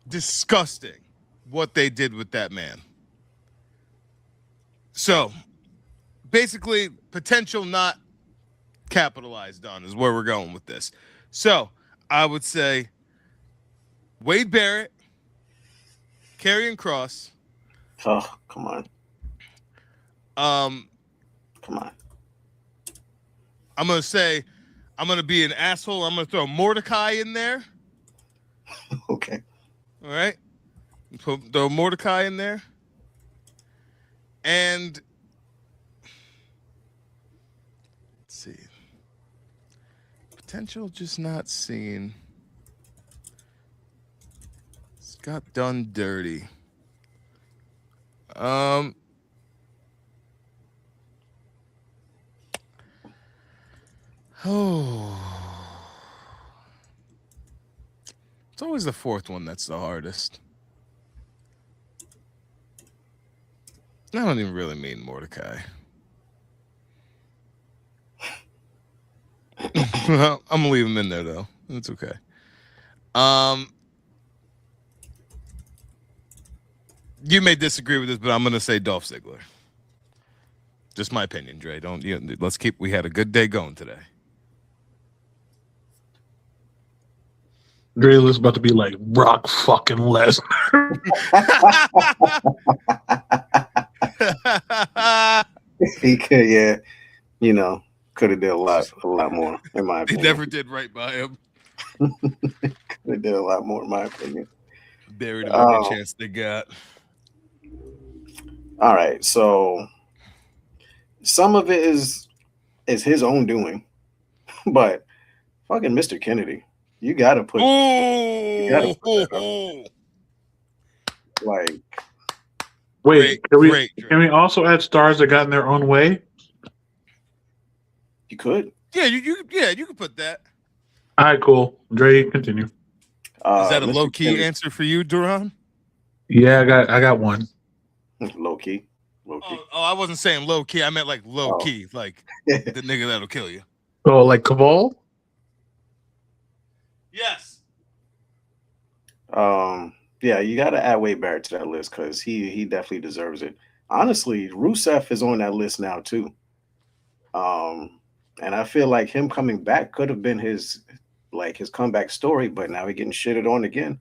Disgusting what they did with that man. So, basically, potential not capitalized on is where we're going with this. So, I would say Wade Barrett, Karrion Kross. Oh, come on. Come on. I'm going to say, I'm going to be an asshole. I'm going to throw Mordecai in there. Okay. All right. Throw Mordecai in there. And let's see. Potential just not seen. It's got done dirty. It's always the fourth one that's the hardest. I don't even really mean Mordecai. Well, I'm gonna leave him in there though. It's okay. You may disagree with this, but I'm gonna say Dolph Ziggler. Just my opinion, Dre. We had a good day going today. Dre is about to be like Brock fucking Lesnar. He could, yeah, you know, could have did a lot more, in my They opinion. never did right by him. Could have did a lot more, in my opinion. Buried him every chance they got. All right, so some of it is his own doing, but fucking Mr. Kennedy, you gotta put. Ooh. Like, wait, can we also add stars that got in their own way? you could. Yeah, you could put that. All right, cool. Dre, continue. Is that a Mr. low key Kennedy, answer for you, Duran? Yeah, I got one. Low key. Oh, I wasn't saying low key. I meant like low key, like the nigga that'll kill you. Oh, like Caval? Yes. Yeah, you got to add Wade Barrett to that list because he definitely deserves it. Honestly, Rusev is on that list now too. And I feel like him coming back could have been his comeback story, but now he's getting shitted on again.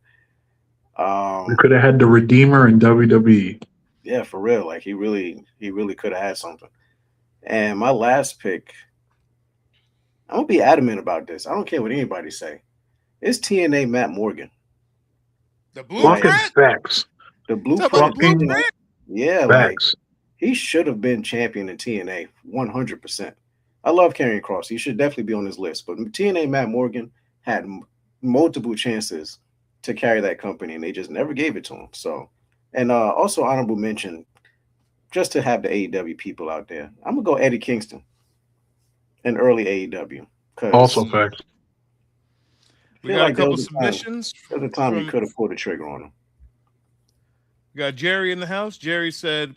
We could have had the Redeemer in WWE. Yeah, for real. Like he really could have had something. And my last pick, I'm gonna be adamant about this. I don't care what anybody say. It's TNA Matt Morgan. The blueprint? Facts. The blueprint. Yeah, facts. Like he should have been champion in TNA 100%. I love Karrion Kross. He should definitely be on this list. But TNA Matt Morgan had multiple chances to carry that company, and they just never gave it to him. So, and also honorable mention, just to have the AEW people out there, I'm gonna go Eddie Kingston in early AEW. Also facts. We got a couple submissions. At the time, you could have pulled the trigger on him. We got Jerry in the house. Jerry said,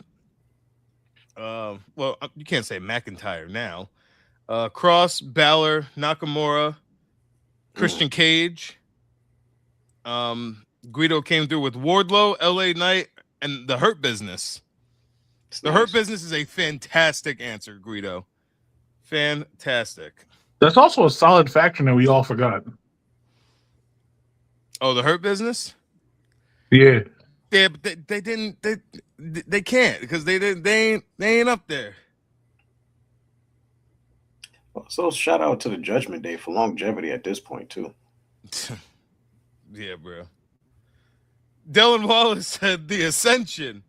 well, you can't say McIntyre now. Cross, Balor, Nakamura, Christian Cage. Guido came through with Wardlow, LA Knight, and the Hurt Business. Hurt Business is a fantastic answer, Guido. Fantastic. That's also a solid faction that we all forgot. Oh, the Hurt Business? Yeah. Yeah, but they didn't. They can't because they ain't up there. So shout out to the Judgment Day for longevity at this point too. Yeah, bro. Dylan Wallace said the Ascension.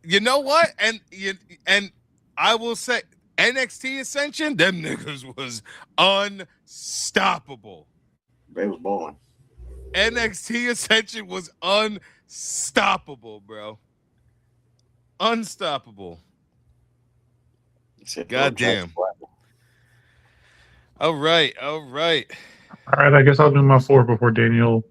You know what? And I will say NXT Ascension, them niggas was unstoppable. They was balling. NXT Ascension was unstoppable, bro. Unstoppable. Goddamn. All right. All right, I guess I'll do my 4 before Daniel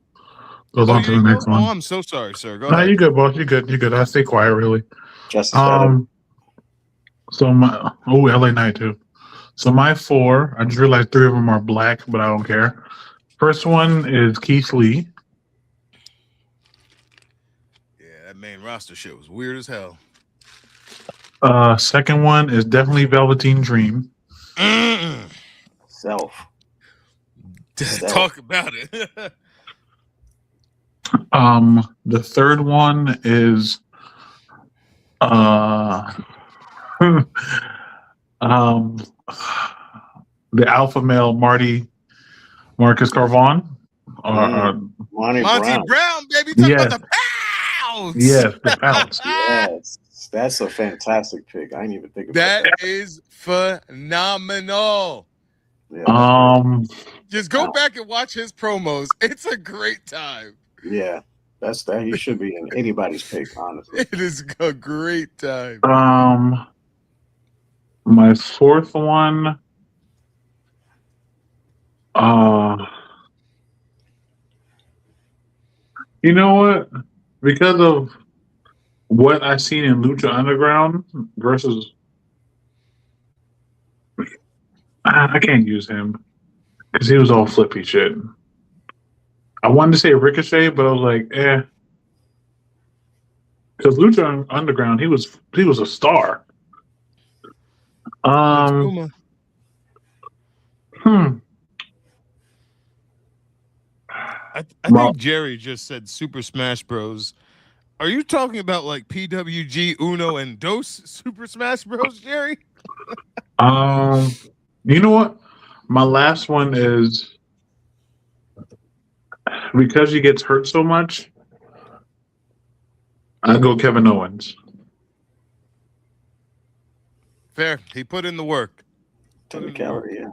goes on to the next one. Oh, I'm so sorry, sir. Go ahead. You good, boss. You good. I stay quiet, really. So my LA Knight too. So my 4, I just realized 3 of them are black, but I don't care. First one is Keith Lee. Yeah, that main roster shit was weird as hell. Second one is definitely Velveteen Dream. Self. Talk about it. The third one is the alpha male Marcus Carvon. Monty Brown, baby. Talk about the pounds. Yes, the pounds. Yes. That's a fantastic pick. I didn't even think about that. That is phenomenal. Yeah, just go back and watch his promos. It's a great time. Yeah, that's that. He should be in anybody's pick, honestly. It is a great time. My 4th one. You know what? Because of what I've seen in Lucha Underground versus, I can't use him because he was all flippy shit. I wanted to say Ricochet, but I was like, because Lucha Underground, he was a star. I think Jerry just said Super Smash Bros. Are you talking about like PWG, Uno, and Dos Super Smash Bros, Jerry? You know what? My last one is because he gets hurt so much. I go Kevin Owens. Fair. He put in the work. Technicality, yeah.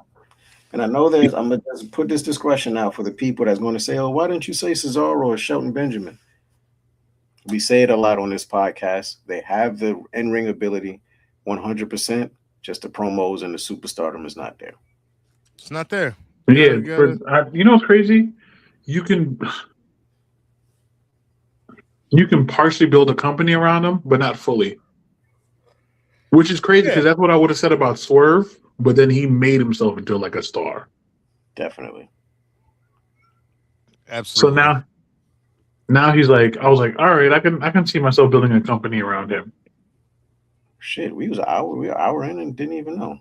And I know there's. I'm gonna just put this discretion out for the people that's going to say, "Oh, why didn't you say Cesaro or Shelton Benjamin?" We say it a lot on this podcast. They have the in-ring ability, 100%. Just the promos and the superstardom is not there. It's not there. Yeah, you know what's crazy? You can partially build a company around him, but not fully. Which is crazy because that's what I would have said about Swerve, but then he made himself into like a star. Definitely. Absolutely. So now he's like, I was like, all right, I can see myself building a company around him. Shit, we were an hour in and didn't even know.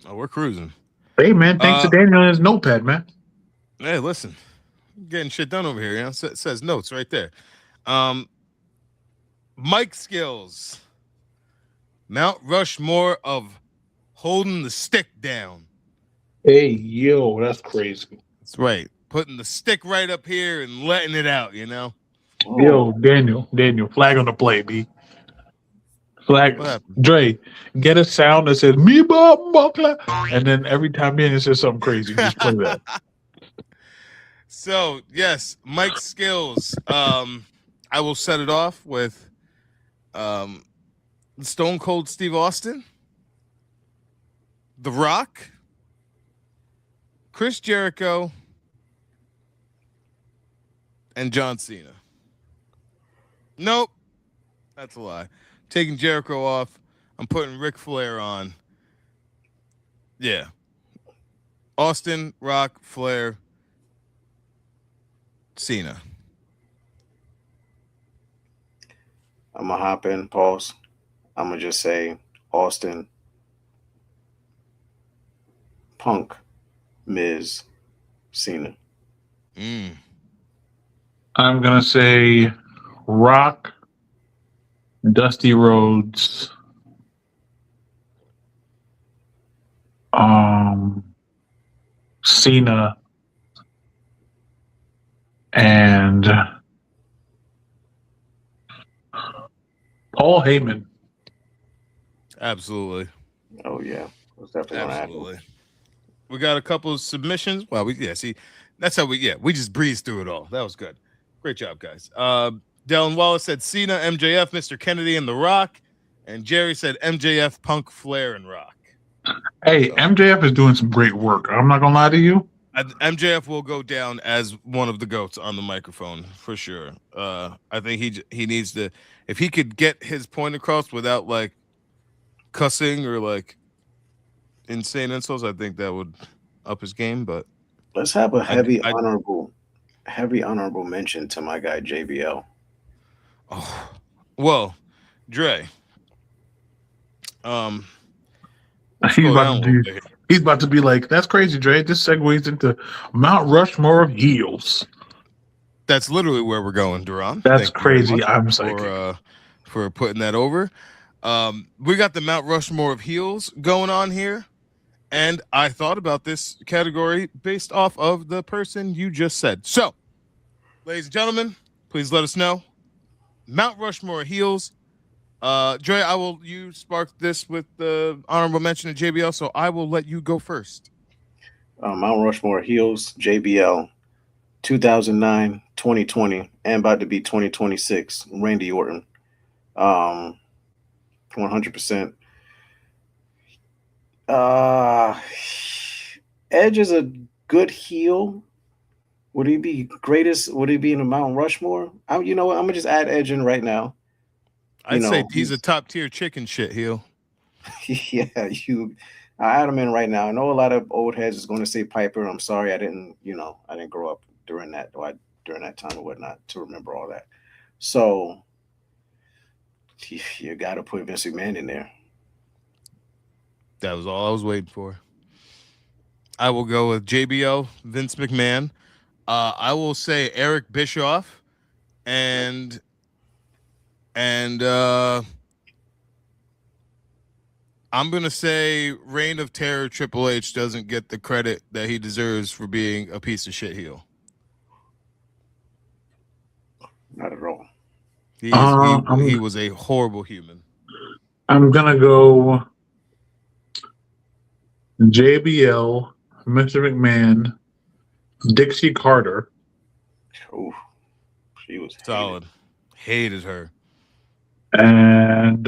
Oh, we're cruising. Hey man, thanks to Daniel and his notepad, man. Hey, listen, getting shit done over here. You know, it says notes right there. Mike skills. Mount Rushmore of holding the stick down. Hey, yo, that's crazy. That's right. Putting the stick right up here and letting it out, you know? Oh. Yo, Daniel, flag on the play, B. Flag. Dre, get a sound that says, me buckler, and then every time Daniel says something crazy, just play that. So, yes, Mike skills. I will set it off with Stone Cold Steve Austin, The Rock, Chris Jericho, and John Cena. Nope. That's a lie. Taking Jericho off. I'm putting Ric Flair on. Yeah. Austin, Rock, Flair, Cena. I'm going to hop in, pause. I'm going to just say Austin, Punk, Miz, Cena. I'm going to say Rock, Dusty Rhodes, Cena, and Paul Heyman. Absolutely. Oh yeah, that's definitely absolutely. We got a couple of submissions. Well, see, that's how we just breezed through it all. That was good. Great job, guys. Dylan Wallace said Cena, MJF, Mr. Kennedy, and The Rock, and Jerry said MJF, Punk, Flair, and Rock. Hey, so, MJF is doing some great work. I'm not gonna lie to you. MJF will go down as one of the GOATs on the microphone for sure. I think he needs to, if he could get his point across without like cussing or like insane insults, I think that would up his game. But let's have a heavy honorable mention to my guy JBL. Oh, well, Dre. He's about to be like, that's crazy, Dre. This segues into Mount Rushmore of heels. That's literally where we're going, Duran. That's crazy. I'm psychic. For putting that over. We got the Mount Rushmore of heels going on here. And I thought about this category based off of the person you just said. So, ladies and gentlemen, please let us know. Mount Rushmore of heels. Dre, you sparked this with the honorable mention of JBL, so I will let you go first. Mount Rushmore heels, JBL, 2009, 2020, and about to be 2026, Randy Orton. 100%. Edge is a good heel. Would he be greatest? Would he be in the Mount Rushmore? You know what? I'm going to just add Edge in right now. I'd say he's a top tier chicken shit heel. Yeah, I add him in right now. I know a lot of old heads is going to say Piper. I'm sorry, I didn't grow up during that time or whatnot to remember all that. So you got to put Vince McMahon in there. That was all I was waiting for. I will go with JBL, Vince McMahon. I will say Eric Bischoff and I'm gonna say Reign of Terror Triple H doesn't get the credit that he deserves for being a piece of shit heel. Not at all. He was a horrible human. I'm gonna go JBL, Mr. McMahon, Dixie Carter. Ooh, she was solid. Hated her. And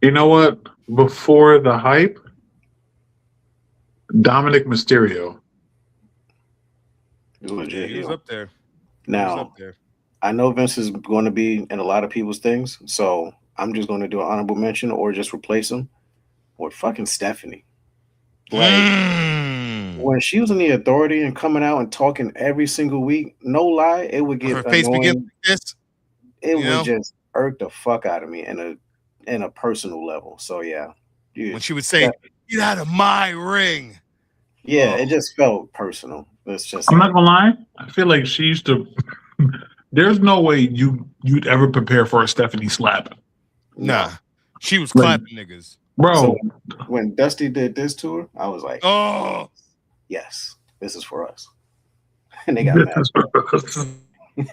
you know what? Before the hype, Dominic Mysterio. He was up there. Now, I know Vince is going to be in a lot of people's things, so I'm just going to do an honorable mention or just replace him with fucking Stephanie. Like when she was in the Authority and coming out and talking every single week, no lie, it would get her face begin like this. It would just irk the fuck out of me in a personal level. So yeah, when she would say, "Get out of my ring," it just felt personal. It's just. I'm not gonna lie. I feel like she used to. There's no way you'd ever prepare for a Stephanie slap. Nah, she was clapping niggas, bro. So when Dusty did this to her, I was like, "Oh, yes, this is for us." And they got mad.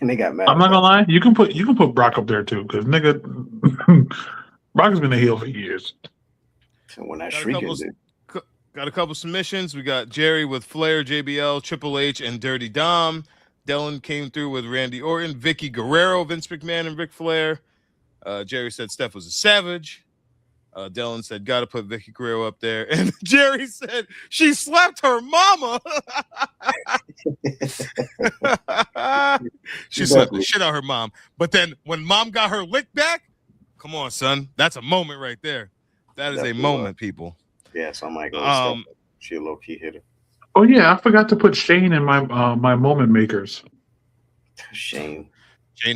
And they got mad. I'm not gonna lie. You can put Brock up there too, because nigga, Brock has been a heel for years. And when that shriek is it. Got a couple submissions. We got Jerry with Flair, JBL, Triple H, and Dirty Dom. Dylan came through with Randy Orton, Vicky Guerrero, Vince McMahon, and Ric Flair. Jerry said Steph was a savage. Dylan said, got to put Vicky Guerrero up there. And Jerry said, she slapped her mama. She slapped the shit out of her mom. But then when mom got her lick back, come on, son. That's a moment right there. That is a moment, people. Yeah, so I might go she a low-key hitter. Oh, yeah, I forgot to put Shane in my my moment makers. Shane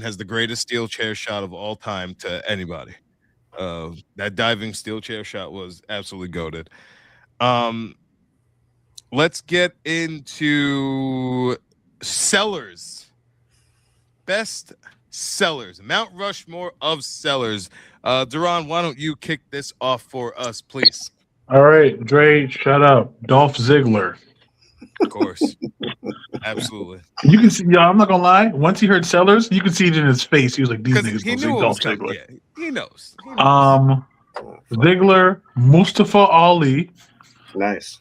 has the greatest steel chair shot of all time to anybody. That diving steel chair shot was absolutely goated. Let's get into sellers. Best sellers. Mount Rushmore of sellers. Duran, why don't you kick this off for us, please? All right, Dre, shut up. Dolph Ziggler. Of course. Absolutely. You can see, I'm not gonna lie. Once he heard sellers, you could see it in his face. He was like, "These niggas don't say Dolph Ziggler." Yeah, he knows. Ziggler, Mustafa Ali. Nice.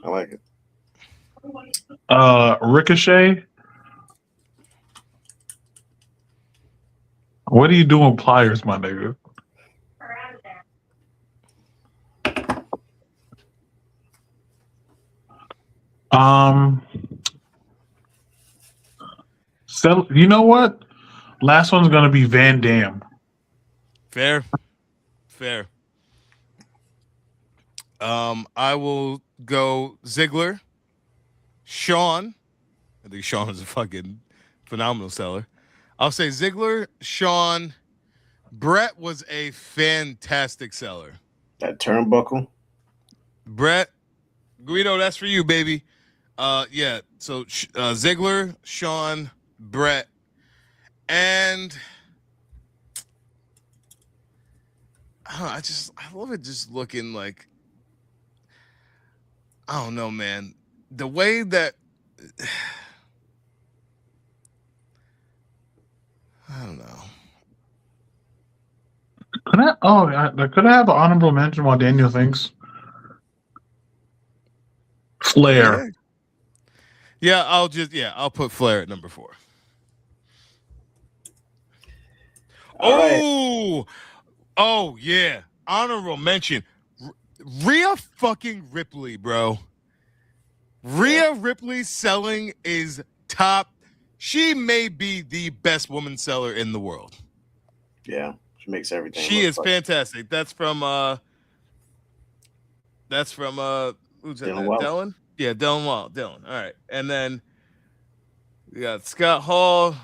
I like it. Ricochet. What are you doing, pliers, my nigga? So you know what? Last one's gonna be Van Dam. Fair. I will go Ziggler, Sean. I think Sean is a fucking phenomenal seller. I'll say Ziggler, Sean. Brett was a fantastic seller. That turnbuckle. Brett, Guido, that's for you, baby. Yeah. So Ziggler, Sean, Brett, and I don't know, I love it just looking like, I don't know, man. The way that I don't know. Could I have an honorable mention while Daniel thinks? Flair. Yeah, I'll put Flair at number 4. Oh yeah. Honorable mention. Rhea fucking Ripley, bro. Rhea Ripley selling is top. She may be the best woman seller in the world. Yeah, she makes everything. She is fantastic. That's from who's that? Dylan? Yeah, Dylan Wall. Dylan. All right. And then we got Scott Hall,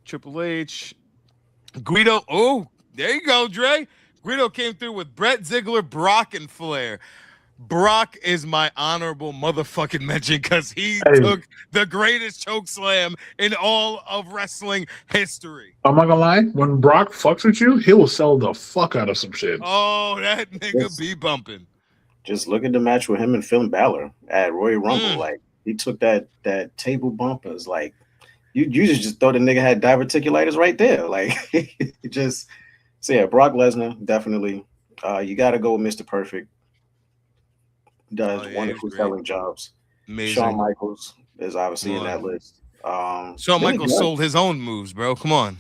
Triple H, Guido. Oh, there you go, Dre. Guido came through with Brett, Ziggler, Brock, and Flair. Brock is my honorable motherfucking mention because he took the greatest choke slam in all of wrestling history. I'm not gonna lie. When Brock fucks with you, he will sell the fuck out of some shit. Oh, that nigga be bumping. Just look at the match with him and Finn Balor at Royal Rumble. Like he took that table bump and was like, you just thought the nigga had diverticulitis right there. Like just so yeah, Brock Lesnar definitely. You got to go with Mr. Perfect. Does wonderful selling jobs. Amazing. Shawn Michaels is obviously in that list. Shawn Michaels sold his own moves, bro. Come on.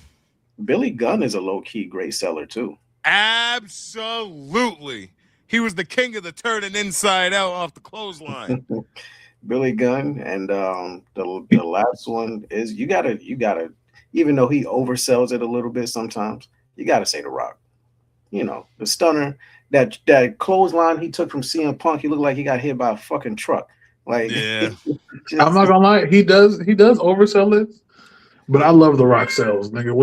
Billy Gunn is a low-key great seller too. Absolutely. He was the king of the turning inside out off the clothesline. Billy Gunn, and the last one is you gotta even though he oversells it a little bit sometimes, you gotta say The Rock. You know, the stunner, that clothesline he took from CM Punk, he looked like he got hit by a fucking truck. Like, yeah. I'm not gonna lie, he does oversell it, but I love The Rock sells, nigga.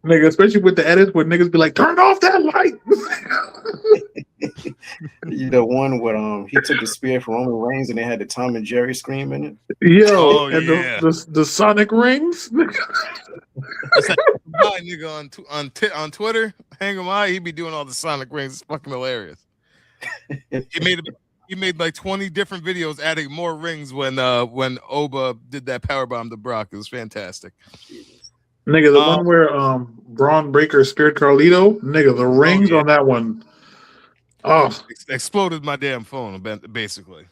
Nigga, especially with the edits where niggas be like, turn off that light. The one where he took the spear from Roman Reigns and they had the Tom and Jerry scream in it. Yo, and the Sonic rings. That's that nigga on Twitter. Hang him out. He be doing all the Sonic rings. It's fucking hilarious. He made like 20 different videos adding more rings when Oba did that powerbomb to Brock. It was fantastic. Nigga, the one where Braun Breaker speared Carlito, nigga, the rings on that one. Oh, exploded my damn phone, basically.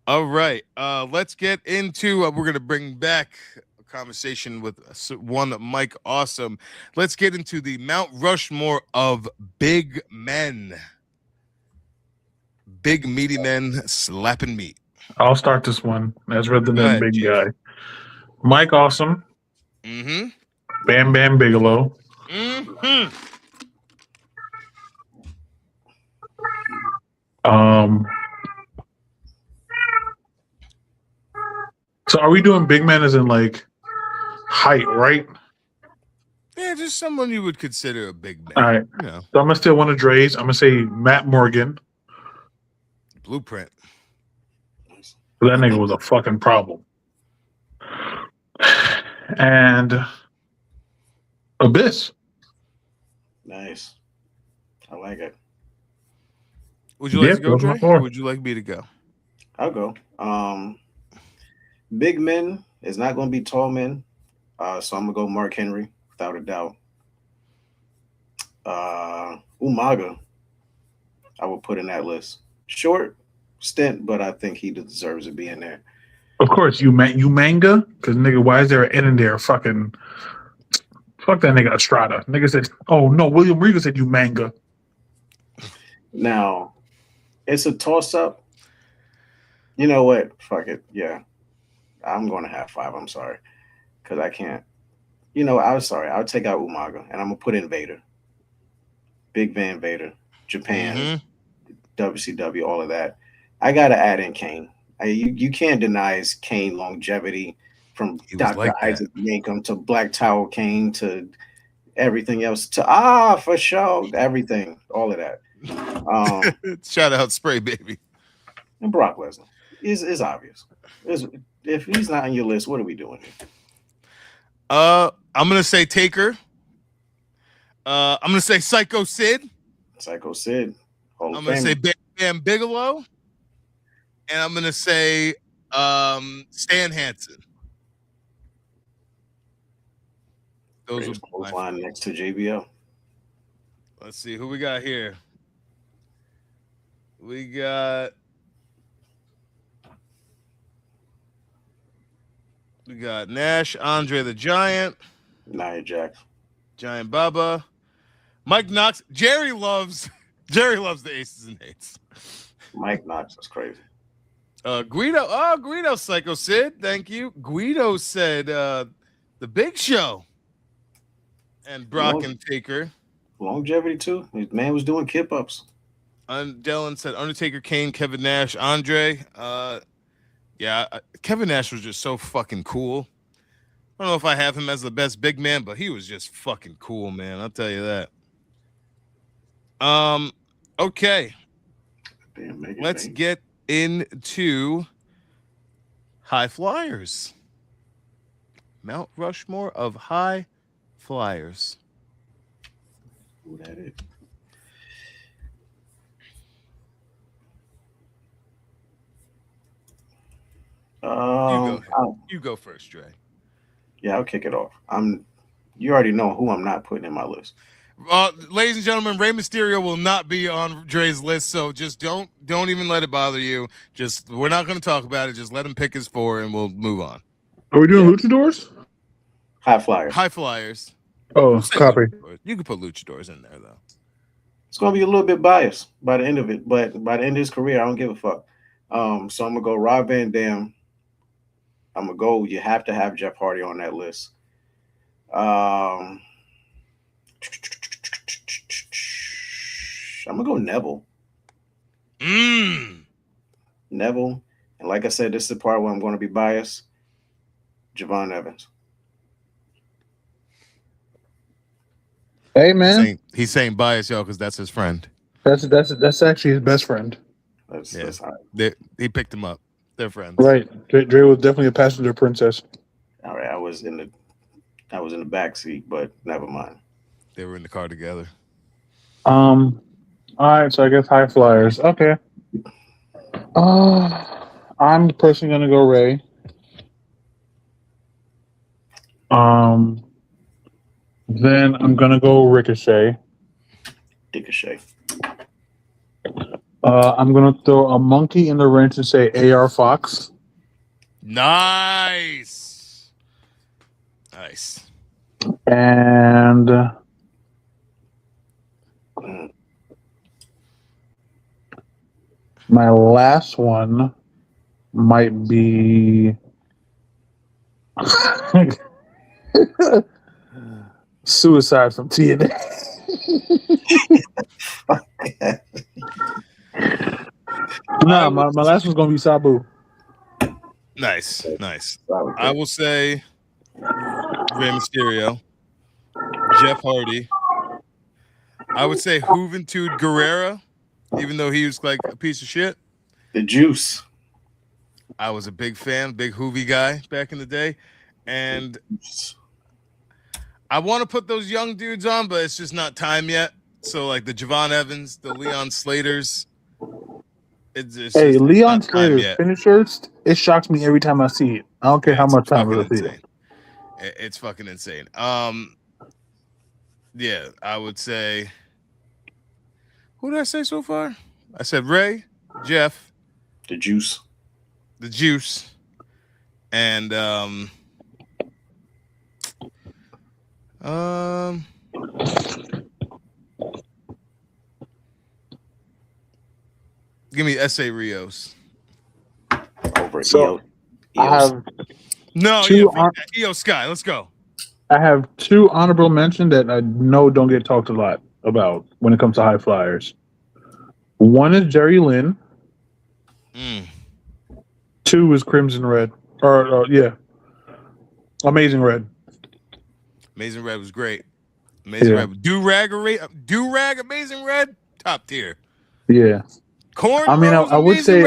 All right, let's get into. We're gonna bring back a conversation with one Mike Awesome. Let's get into the Mount Rushmore of big men, big meaty men slapping meat. I'll start this one as rather than big Jeff. Guy. Mike Awesome. Mm-hmm. Bam Bam Bigelow. Mm-hmm. So are we doing big men as in like height, right? Yeah, just someone you would consider a big man. All right. Yeah. So I'm gonna steal one of Dre's. I'm gonna say Matt Morgan. Blueprint. That nigga was a fucking problem. And Abyss. Nice. I like it. Would you like to go, Dre? Or would you like me to go? I'll go. Big men is not going to be tall men. So I'm going to go Mark Henry, without a doubt. Umaga, I will put in that list. Short stint, but I think he deserves to be in there. Of course, you manga, because nigga, why is there an N in there? Fucking fuck that nigga Estrada. Nigga said, oh no, William Regal said you manga. Now, it's a toss up. You know what? Fuck it. Yeah. I'm going to have 5. I'm sorry. Because I can't. You know, I'm sorry. I'll take out Umaga and I'm going to put in Vader. Big Van Vader. Japan. WCW, all of that. I got to add in Kane. You can't deny Kane longevity from Dr. Like Isaac Yankum to Black Tower Kane to everything else to for sure. Everything. All of that. Shout out Spray Baby. And Brock Lesnar is obvious. If he's not on your list, what are we doing here? I'm gonna say Taker. I'm gonna say Psycho Sid. Psycho Sid. I'm gonna say Bam Bigelow. And I'm gonna say Stan Hansen. Those are close line next to JBL. Let's see who we got here. We got Nash, Andre the Giant, Nia Jax, Giant Baba, Mike Knox. Jerry loves the Aces and Eights. Mike Knox is crazy. Guido Psycho Sid, thank you. Guido said the Big Show and Brock and Taker. Longevity too. His man was doing kip ups. Dylan said Undertaker, Kane, Kevin Nash, Andre. Kevin Nash was just so fucking cool. I don't know if I have him as the best big man, but he was just fucking cool, man. I'll tell you that. Okay. Damn, Let's get into high flyers. Mount Rushmore of high flyers. Who that is? You go first, Dre. Yeah, I'll kick it off. You already know who I'm not putting in my list. Ladies and gentlemen, Rey Mysterio will not be on Dre's list, so just don't even let it bother you. We're not going to talk about it. Just let him pick his 4, and we'll move on. Are we doing luchadors? High flyers. High flyers. Oh, copy. Luchadors. You can put luchadors in there though. It's gonna be a little bit biased by the end of it, but by the end of his career, I don't give a fuck. So I'm gonna go Rob Van Dam. I'm gonna go. You have to have Jeff Hardy on that list. I'm gonna go Neville. Neville, and like I said, this is the part where I'm going to be biased. Javon Evans. Hey man, he's saying bias, y'all, because that's his friend. That's actually his best friend. That's all right. He picked him up. They're friends, right? Dre was definitely a passenger princess. All right, I was in the back seat, but never mind. They were in the car together. All right, so I guess high flyers. Okay. I'm personally gonna go Ray. Then I'm gonna go Ricochet. I'm gonna throw a monkey in the wrench and say AR Fox. Nice. And my last one might be Suicide from TNA. No, my last one's gonna be Sabu. Nice. I will say Rey Mysterio, Jeff Hardy. I would say Juventud Guerrera, even though he was like a piece of shit. The Juice. I was a big fan, big Hoovy guy back in the day, and I want to put those young dudes on, but it's just not time yet. So like the Javon Evans, the Leon Slaters. Hey, Leon Slater's finishers, it shocks me every time I see it. I don't care how much time I see it. It's fucking insane. Yeah, I would say. Who did I say so far? I said Ray, Jeff, the Juice, and give me S.A. Rios. Over so I have Io Sky. Let's go. I have 2 honorable mentions that I know don't get talked a lot about when it comes to high flyers. One is Jerry Lynn. 2 is Crimson Red. Amazing Red. Amazing Red was great. Red. Do-Rag, Amazing Red, top tier. Yeah. Corn. I mean, I would say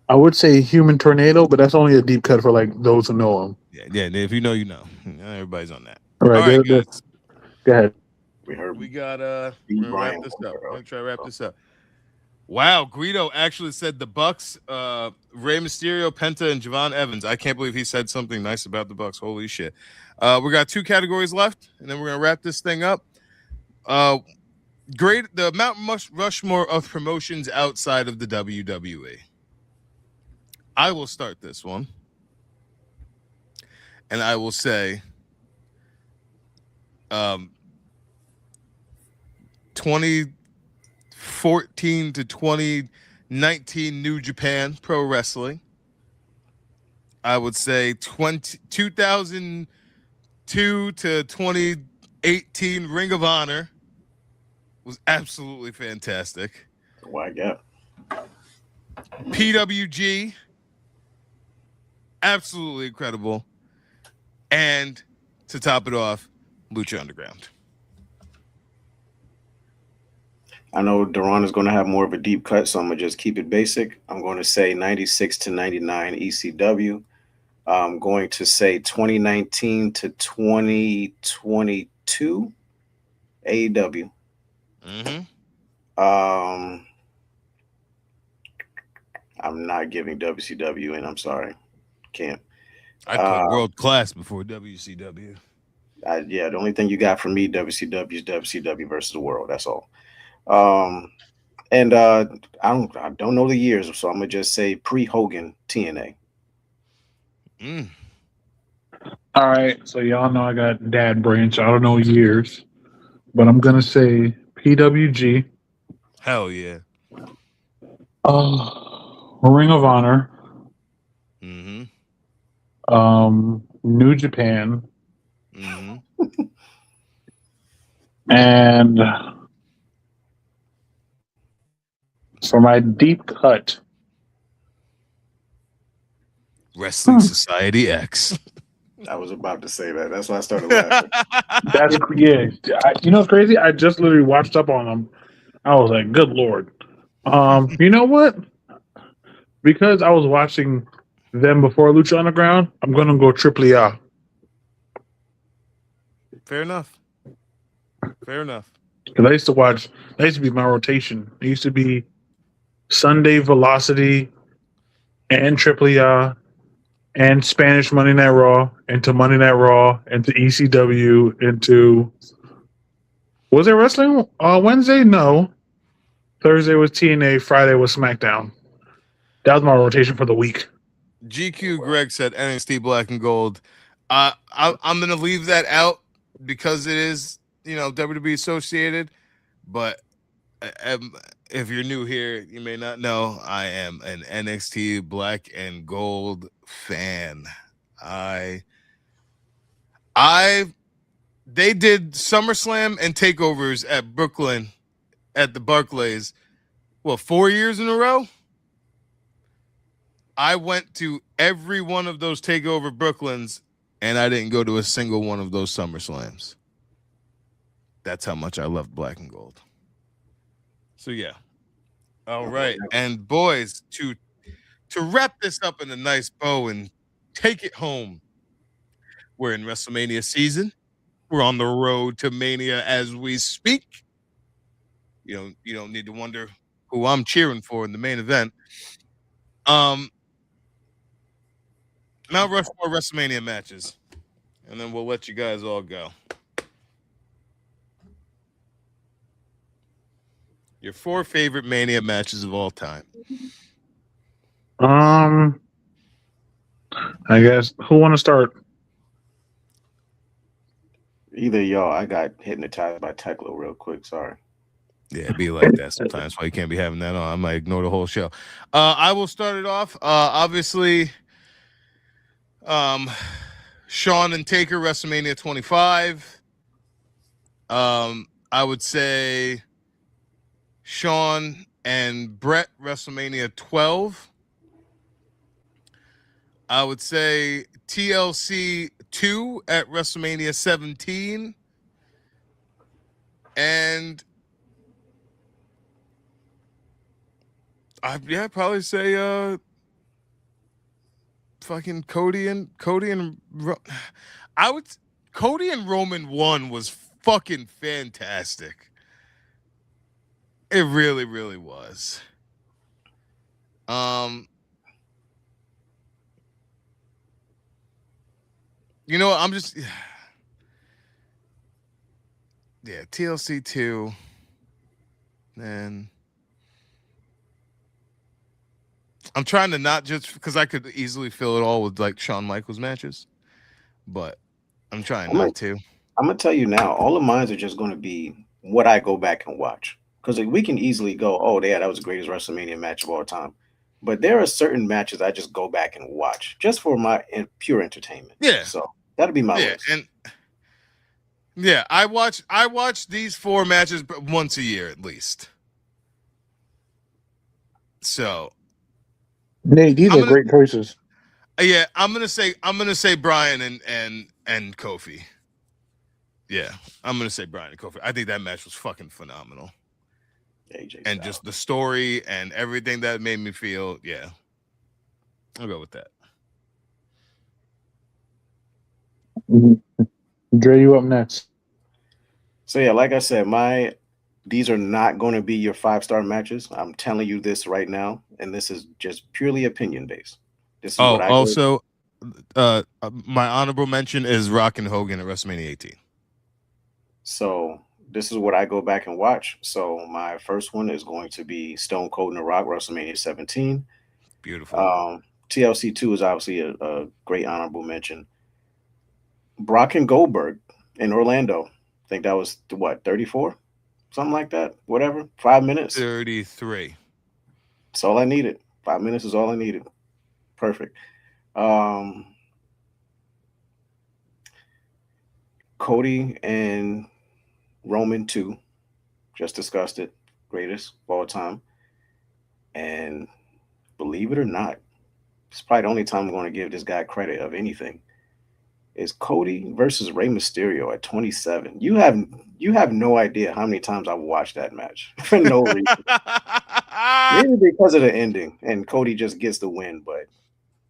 I would say Human Tornado, but that's only a deep cut for like those who know him. Yeah. If you know, you know. Everybody's on that. All right, guys. Go ahead. We got we're gonna wrap this up. I'm gonna try to wrap this up. Wow, Guido actually said the Bucks, Rey Mysterio, Penta, and Javon Evans. I can't believe he said something nice about the Bucks. Holy shit. We got 2 categories left, and then we're gonna wrap this thing up. The Mount Rushmore of promotions outside of the WWE. I will start this one. And I will say 2014 to 2019 New Japan Pro Wrestling. I would say 2002 to 2018 Ring of Honor was absolutely fantastic. Why gap? PWG, absolutely incredible. And to top it off, Lucha Underground. I know Duran is going to have more of a deep cut, so I'm going to just keep it basic. I'm going to say 96 to 99 ECW. I'm going to say 2019 to 2022 AEW. I'm not giving WCW in. I'm sorry. Can't. I put world class before WCW. The only thing you got from me, WCW, is WCW versus the world. That's all. And I don't know the years, so I'm gonna just say pre-Hogan TNA. All right, so y'all know I got dad brain, so I don't know years, but I'm gonna say PWG. Hell yeah. Ring of Honor. Mm-hmm. New Japan. Mm-hmm. And for my deep cut, Wrestling Society X. I was about to say that. That's why I started laughing. That's you know what's crazy? I just literally watched up on them. I was like, good lord. You know what? Because I was watching them before Lucha Underground, I'm gonna go Triple A. Fair enough. Because I used to be my rotation. It used to be Sunday Velocity and Triple A and Spanish Monday Night Raw into Monday Night Raw into ECW into. Was there wrestling Wednesday? No. Thursday was TNA. Friday was SmackDown. That was my rotation for the week. GQ Greg said NXT Black and Gold. I'm going to leave that out because it is, WWE associated. But if you're new here, you may not know I am an NXT Black and Gold fan. They did SummerSlam and takeovers at Brooklyn at the Barclays. 4 years in a row? I went to every one of those takeover Brooklyns, and I didn't go to a single one of those SummerSlams. That's how much I loved Black and Gold. So yeah. All right. And boys, to wrap this up in a nice bow and take it home, we're in WrestleMania season. We're on the road to Mania as we speak. You don't need to wonder who I'm cheering for in the main event. Mount Rushmore WrestleMania matches, and then we'll let you guys all go. Your 4 favorite Mania matches of all time. I guess who want to start? Either y'all. I got hypnotized by Tekla real quick. Sorry. Yeah, it'd be like that sometimes. Why you can't be having that on? I might ignore the whole show. I will start it off. Obviously, Shawn and Taker WrestleMania 25. I would say Shawn and Brett WrestleMania 12. I would say TLC 2 at WrestleMania 17. And I'd probably say fucking Cody and Cody and Roman 1 was fucking fantastic. It really, really was. You know what? I'm just TLC 2. And I'm trying to not just because I could easily fill it all with like Shawn Michaels matches, but I'm trying not to. I'm gonna tell you now, all of mine are just going to be what I go back and watch because we can easily go, oh yeah, that was the greatest WrestleMania match of all time. But there are certain matches I just go back and watch just for my pure entertainment. Yeah, so that'll be my list. And I watch these 4 matches once a year at least. So. Nate, these are great choices. Yeah, I'm gonna say Bryan and Kofi. Yeah, I'm gonna say Bryan and Kofi. I think that match was fucking phenomenal. and just the story and everything that made me feel. Yeah, I'll go with that. Dre, you up next. So yeah, like I said, these are not going to be your 5-star matches. I'm telling you this right now, and this is just purely opinion based. This is what I also, my honorable mention is Rock and Hogan at WrestleMania 18. So this is what I go back and watch. So my first one is going to be Stone Cold and The Rock, WrestleMania 17. Beautiful. TLC 2 is obviously a great honorable mention. Brock and Goldberg in Orlando. I think that was what, 34? Something like that. Whatever. 5 minutes. 33. That's all I needed. 5 minutes is all I needed. Perfect. Cody and Roman 2. Just discussed it. Greatest of all time. And believe it or not, it's probably the only time I'm going to give this guy credit of anything. Is Cody versus Rey Mysterio at 27. You have no idea how many times I've watched that match for no reason. Maybe because of the ending and Cody just gets the win, but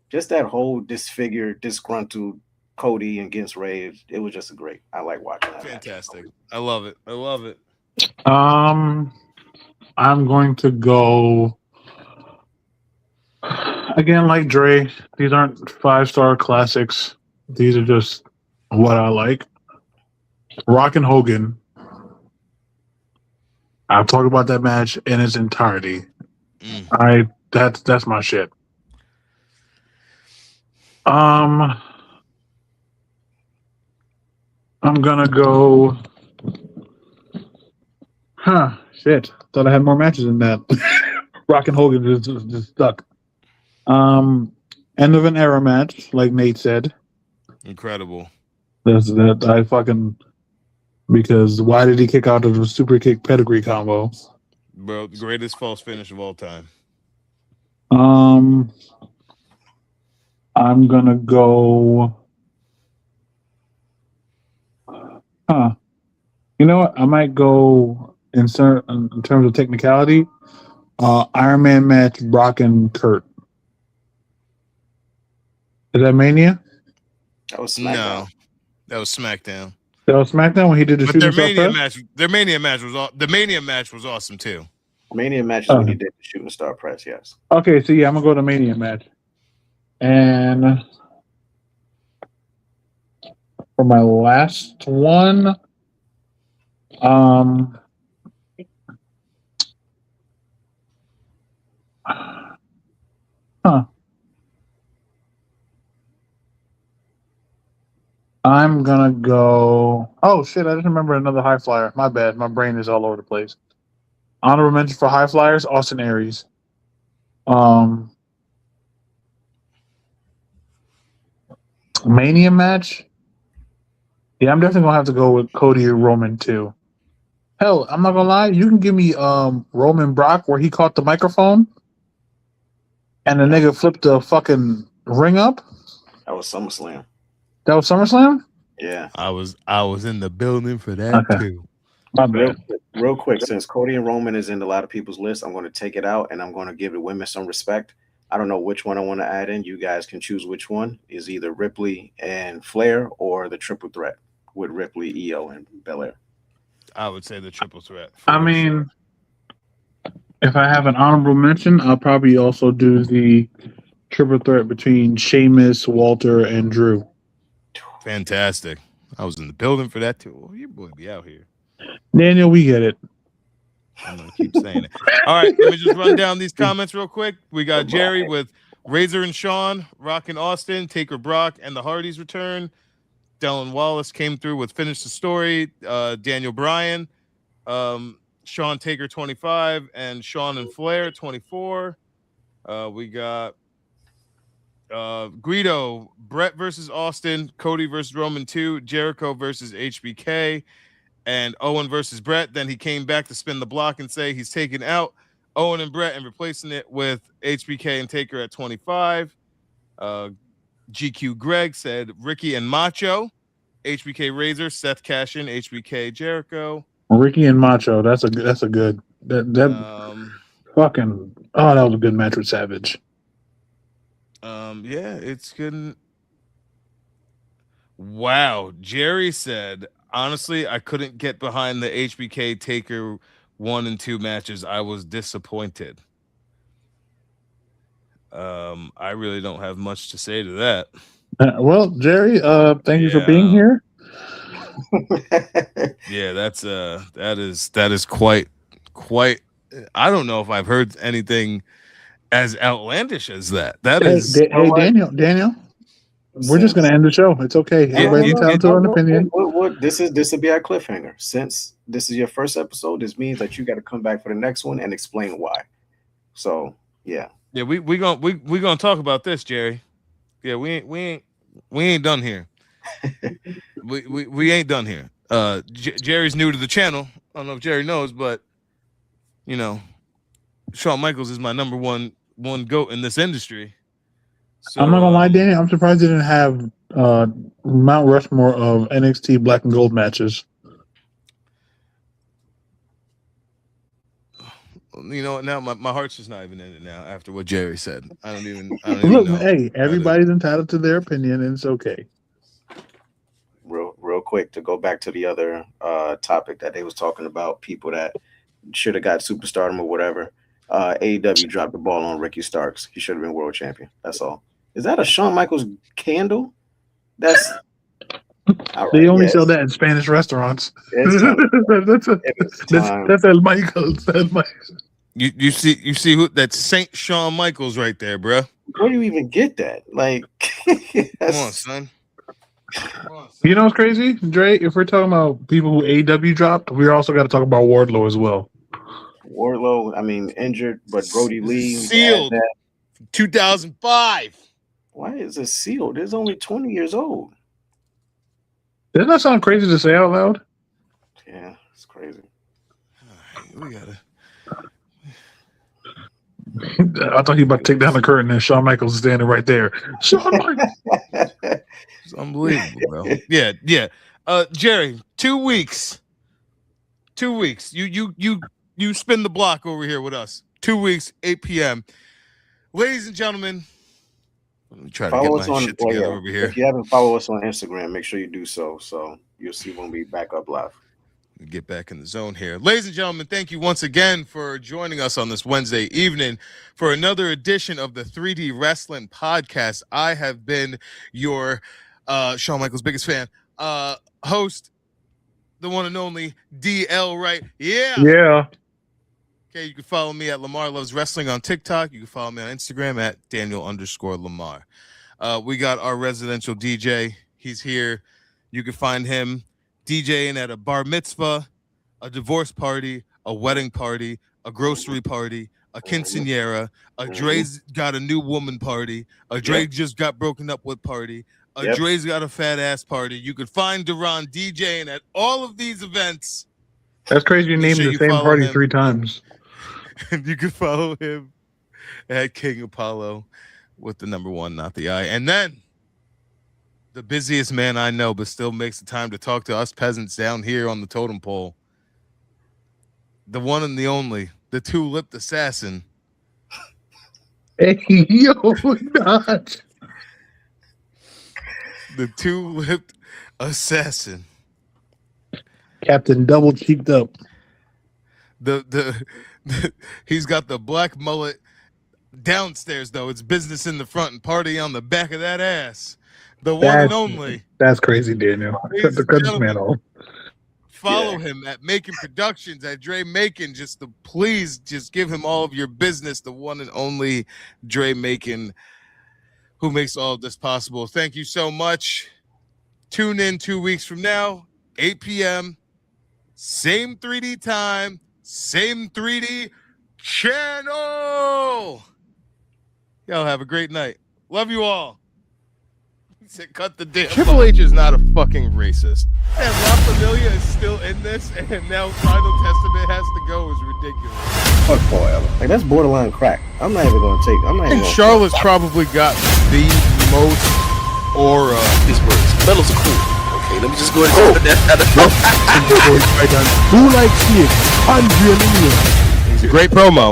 just that whole disfigured, disgruntled Cody against Rey, it was just great. I like watching that. Fantastic. I love it. I love it. I'm going to go again like Dre. These aren't 5-star classics. These are just what I like. Rock and Hogan. I'll talk about that match in its entirety. That's my shit. I'm gonna go. Shit. Thought I had more matches than that. Rock and Hogan just stuck. End of an era match, like Nate said. Incredible. Because why did he kick out of the super kick pedigree combo? Bro, the greatest false finish of all time. I'm gonna go. You know what? I might go in terms of technicality. Iron Man match, Brock and Kurt. Is that Mania? That was SmackDown. No, that was SmackDown. That was SmackDown when he did the shooting star press? Their Mania match was awesome too. Mania match is when he did the shooting star press, yes. Okay, so yeah, I'm gonna go to Mania match. And for my last one, I'm gonna go. Oh shit! I just remember another high flyer. My bad. My brain is all over the place. Honorable mention for high flyers: Austin Aries. Mania match. Yeah, I'm definitely gonna have to go with Cody or Roman too. Hell, I'm not gonna lie. You can give me Roman Brock where he caught the microphone and the nigga flipped the fucking ring up. That was SummerSlam. That was SummerSlam? Yeah. I was in the building for that too. My bad. Real quick, since Cody and Roman is in a lot of people's list, I'm going to take it out and I'm going to give the women some respect. I don't know which one I want to add in. You guys can choose which one. Is either Ripley and Flair or the triple threat with Ripley, Io, and Belair. I would say the triple threat. I mean, if I have an honorable mention, I'll probably also do the triple threat between Sheamus, Walter, and Drew. Fantastic. I was in the building for that too. Oh, your boy be out here. Daniel, we get it. I'm going to keep saying it. All right, let me just run down these comments real quick. We got Jerry with Razor and Sean, Rock and Austin, Taker Brock, and the Hardys return. Dylan Wallace came through with Finish the Story. Daniel Bryan, Sean Taker 25, and Sean and Flair 24. We got Guido, Brett versus Austin, Cody versus Roman 2, Jericho versus HBK, and Owen versus Brett. Then he came back to spin the block and say he's taking out Owen and Brett and replacing it with HBK and Taker at 25. GQ Greg said Ricky and Macho, HBK Razor, Seth Cashin, HBK Jericho. Ricky and Macho, that's a good. That fucking that was a good match with Savage. Yeah, it's good. Wow, Jerry said, honestly, I couldn't get behind the HBK Taker 1 and 2 matches. I was disappointed. I really don't have much to say to that. Well, Jerry, thank you for being here. Yeah, that is quite. I don't know if I've heard anything as outlandish as that. Daniel. We're just gonna end the show. It's okay. Everybody's entitled to an opinion. This will be our cliffhanger. Since this is your first episode, this means that you got to come back for the next one and explain why. So yeah. Yeah, we gonna talk about this, Jerry. Yeah, we ain't done here. we ain't done here. Jerry's new to the channel. I don't know if Jerry knows, but you know, Shawn Michaels is my number one GOAT in this industry. So, I'm not gonna lie, Danny. I'm surprised they didn't have Mount Rushmore of NXT Black and Gold matches. You know what? Now my heart's just not even in it now. After what Jerry said, I don't even Look, know. Hey, everybody's entitled to their opinion, and it's okay. Real quick to go back to the other topic that they was talking about, people that should have got superstardom or whatever. AEW dropped the ball on Ricky Starks. He should have been world champion. That's all. Is that a Shawn Michaels candle? That's they only sell that in Spanish restaurants. That's El Michaels. You see who that's Saint Shawn Michaels right there, bro. Where do you even get that? Like, come on, son. You know what's crazy, Dre? If we're talking about people who AEW dropped, we also got to talk about Wardlow as well. Wardlow, I mean, injured, but Brody Lee sealed 2005. Why is it sealed? It's only 20 years old. Doesn't that sound crazy to say out loud? Yeah, it's crazy. We gotta. I thought you were about to take down the curtain and Shawn Michaels is standing right there. Shawn Michaels. It's unbelievable, bro. Yeah. Jerry, 2 weeks. 2 weeks. You spin the block over here with us. 2 weeks, 8 p.m. Ladies and gentlemen, let me try to get my shit together over here. If you haven't followed us on Instagram, make sure you do so. So you'll see when we back up live. Get back in the zone here. Ladies and gentlemen, thank you once again for joining us on this Wednesday evening for another edition of the 3D Rasslin podcast. I have been your Shawn Michaels' biggest fan, host, the one and only DL, right? Yeah. Okay, you can follow me at Lamar Loves Wrestling on TikTok. You can follow me on Instagram at Daniel_Lamar. We got our residential DJ. He's here. You can find him DJing at a bar mitzvah, a divorce party, a wedding party, a grocery party, a quinceañera, a Dre's got a new woman party, a Dre just got broken up with party, a Dre's got a fat ass party. You could find Duran DJing at all of these events. That's crazy. You named the same party 3 times. And you can follow him at King Apollo with the number 1, not the I. And then the busiest man I know, but still makes the time to talk to us peasants down here on the totem pole. The one and the only, the 2-lipped assassin. Hey, yo, not. The 2-lipped assassin. Captain Double Cheeked Up. He's got the black mullet downstairs, though. It's business in the front and party on the back of that ass. The one and only. That's crazy, Daniel. Cut this man off. Follow him at Macon Productions, at Dre Macon. Please give him all of your business. The one and only Dre Macon, who makes all of this possible. Thank you so much. Tune in 2 weeks from now, 8 p.m. Same 3D time, same 3D channel. Y'all have a great night. Love you all. He said, cut the damn. Triple H is not a fucking racist. And La Familia is still in this, and now Final Testament has to go is ridiculous. Fuck forever. Like, that's borderline crack. I'm not even going to take. I'm not even. And Charlotte's probably got the most aura. These words. Medals are cool. Okay, let me just go ahead and put that out of Who likes it? 100 million. Great promo.